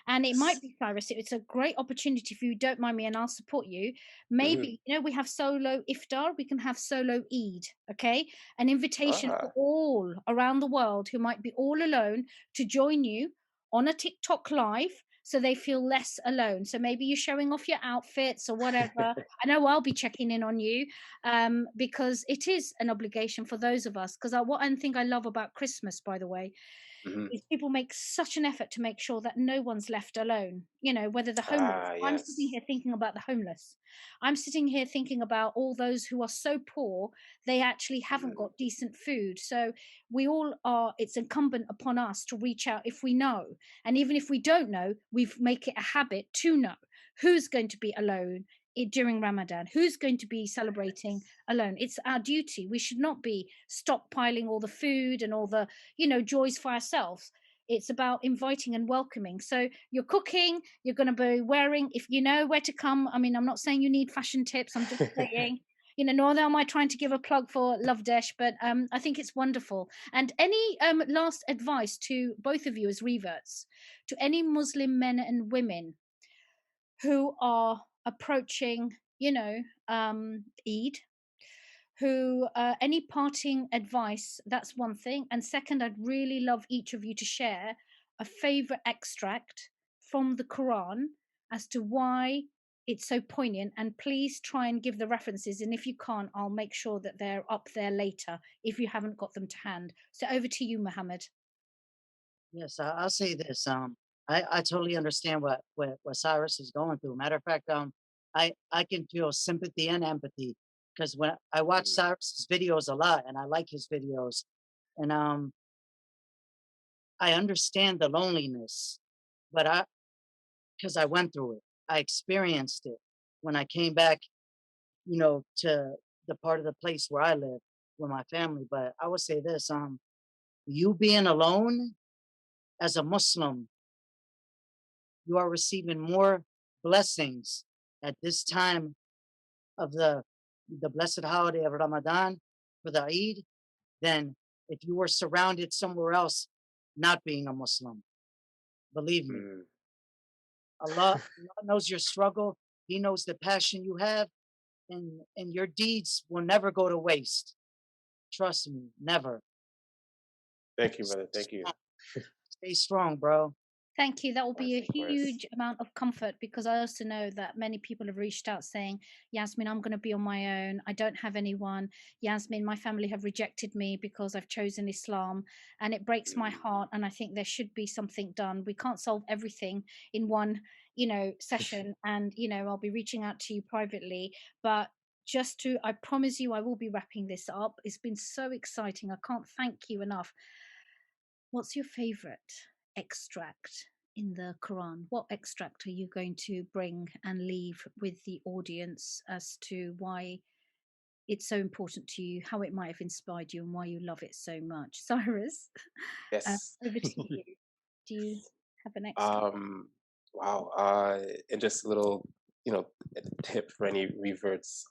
And it might be, Cyrus, it's a great opportunity if you don't mind me, and I'll support you. Maybe, you know, we have solo iftar, we can have solo Eid, okay? An invitation for all around the world who might be all alone to join you on a TikTok live, so they feel less alone. So maybe you're showing off your outfits or whatever. I know I'll be checking in on you, because it is an obligation for those of us. Because one thing I love about Christmas, by the way, is people make such an effort to make sure that no one's left alone. You know, whether the homeless. I'm sitting here thinking about the homeless. I'm sitting here thinking about all those who are so poor they actually haven't got decent food. So we all are. It's incumbent upon us to reach out if we know, and even if we don't know, we make it a habit to know who's going to be alone during Ramadan, who's going to be celebrating alone. It's our duty. We should not be stockpiling all the food and all the, you know, joys for ourselves. It's about inviting and welcoming. So you're cooking, you're going to be wearing, if you know where to come. I mean, I'm not saying you need fashion tips. I'm just saying, you know, nor am I trying to give a plug for Love Desh, but I think it's wonderful. And any last advice to both of you as reverts, to any Muslim men and women who are approaching, Eid, who any parting advice, that's one thing. And second, I'd really love each of you to share a favorite extract from the Quran as to why it's so poignant, and please try and give the references, and if you can't, I'll make sure that they're up there later if you haven't got them to hand. So over to you, Muhammad. Yes, I'll say this. I totally understand what Cyrus is going through. Matter of fact, I can feel sympathy and empathy because when I watch Cyrus's videos a lot, and I like his videos, and I understand the loneliness, but because I went through it, I experienced it when I came back, to the part of the place where I live with my family. But I would say this: you being alone as a Muslim, you are receiving more blessings at this time of the blessed holiday of Ramadan for the Eid than if you were surrounded somewhere else not being a Muslim. Believe me, Allah knows your struggle. He knows the passion you have, and your deeds will never go to waste. Trust me, never. Thank you, brother. Thank you. Stay strong, bro. Thank you. That will be a Of course. huge amount of comfort, because I also know that many people have reached out saying, Yasmin, I'm going to be on my own. I don't have anyone. Yasmin, my family have rejected me because I've chosen Islam, and it breaks my heart. And I think there should be something done. We can't solve everything in one, session. And, I'll be reaching out to you privately, but I promise you, I will be wrapping this up. It's been so exciting. I can't thank you enough. What's your favorite extract in the Quran? What extract are you going to bring and leave with the audience as to why it's so important to you, how it might have inspired you, and why you love it so much? Cyrus, Yes. over to you. Do you have an extract? Wow. And just a little, tip for any reverts.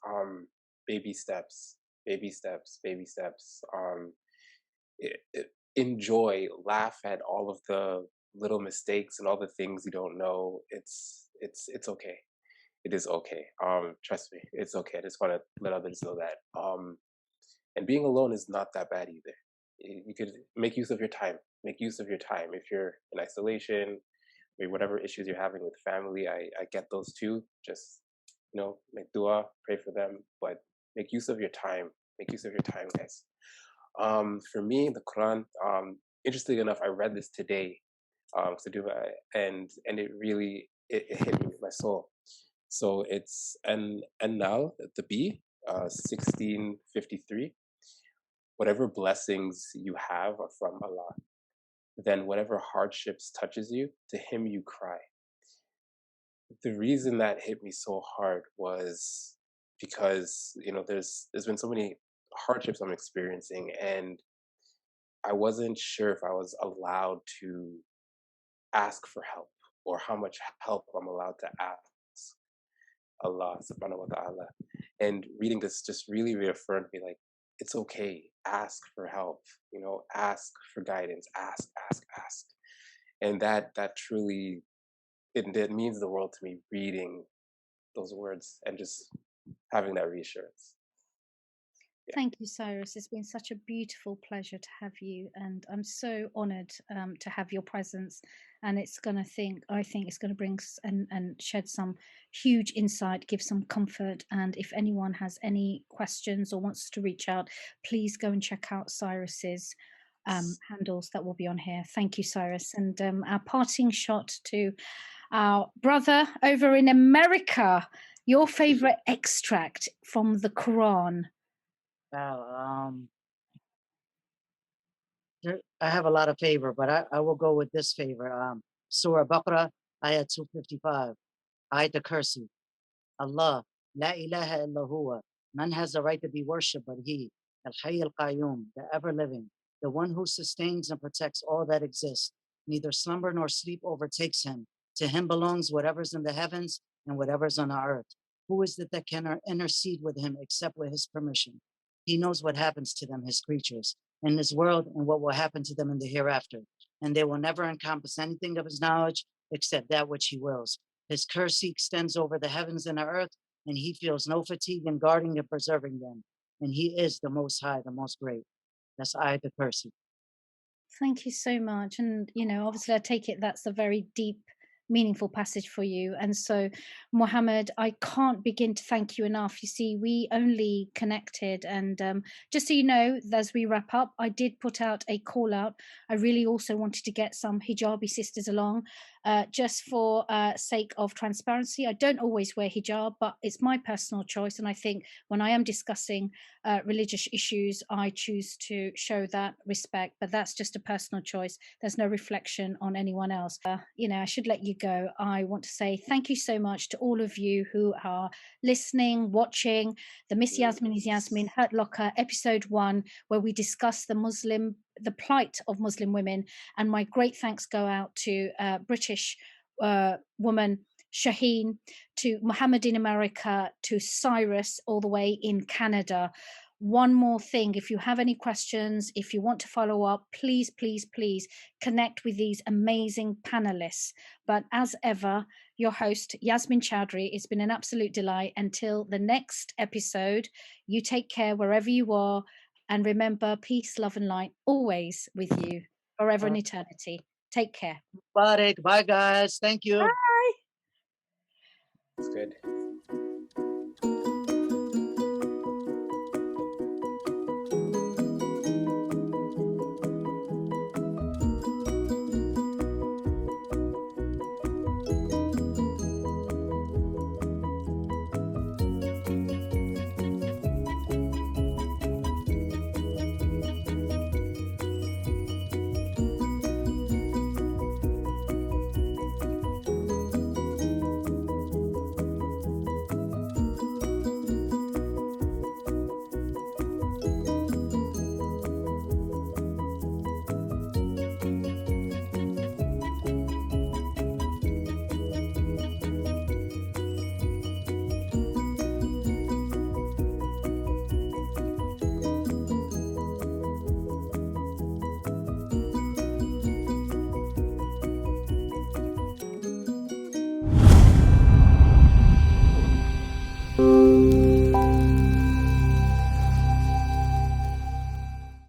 Baby steps, baby steps, baby steps. Enjoy, laugh at all of the little mistakes and all the things you don't know. It's okay. It is okay. Trust me, it's okay. I just want to let others know that. And being alone is not that bad either. You could make use of your time. Make use of your time. If you're in isolation, whatever issues you're having with family, I get those too. Just make dua, pray for them, but make use of your time. Make use of your time, guys. For me, the Quran. Interestingly enough, I read this today, and it really it hit me with my soul. So it's and now the B, 1653. Whatever blessings you have are from Allah. Then whatever hardships touches you, to Him you cry. The reason that hit me so hard was because there's been so many hardships I'm experiencing, and I wasn't sure if I was allowed to ask for help or how much help I'm allowed to ask Allah subhanahu wa ta'ala. And reading this just really reaffirmed me, like, it's okay, ask for help, ask for guidance, ask. And that truly, it means the world to me, reading those words and just having that reassurance. Yeah. Thank you, Cyrus. It's been such a beautiful pleasure to have you, and I'm so honored to have your presence. And I think it's going to bring and shed some huge insight, give some comfort. And if anyone has any questions or wants to reach out, please go and check out Cyrus's handles that will be on here. Thank you, Cyrus. And our parting shot to our brother over in America. Your favorite extract from the Quran? Wow. I have a lot of favor, but I will go with this favor. Surah Baqarah, ayat 255, ayat al-Kursi. Allah, la ilaha illa huwa. None has the right to be worshipped but He. Al-Hayy al-Qayyum, the ever-living, the one who sustains and protects all that exists. Neither slumber nor sleep overtakes Him. To Him belongs whatever's in the heavens and whatever's on the earth. Who is it that can intercede with Him except with His permission? He knows what happens to them, His creatures, in this world and what will happen to them in the hereafter. And they will never encompass anything of His knowledge except that which He wills. His curse extends over the heavens and the earth, and he feels no fatigue in guarding and preserving them. And he is the Most High, the Most Great. That's I, the person. Thank you so much. And, obviously, I take it that's a very deep, meaningful passage for you. And so, Muhammad, I can't begin to thank you enough. You see, we only connected. And just so you know, as we wrap up, I did put out a call out. I really also wanted to get some hijabi sisters along. Just for sake of transparency, I don't always wear hijab, but it's my personal choice. And I think when I am discussing religious issues, I choose to show that respect. But that's just a personal choice. There's no reflection on anyone else. I should let you go. I want to say thank you so much to all of you who are listening, watching the Miss Yasmin is Yasmin Hurt Locker episode 1, where we discuss the plight of Muslim women. And my great thanks go out to British woman Shaheen, to Muhammed in America, to Cyrus all the way in Canada. One more thing, if you have any questions, if you want to follow up, please, please, please connect with these amazing panelists. But as ever, your host, Yasmin Chowdhury, it's been an absolute delight. Until the next episode, you take care wherever you are. And remember, peace, love, and light always with you, forever and eternity. Take care. Bye, guys. Thank you. Bye. It's good.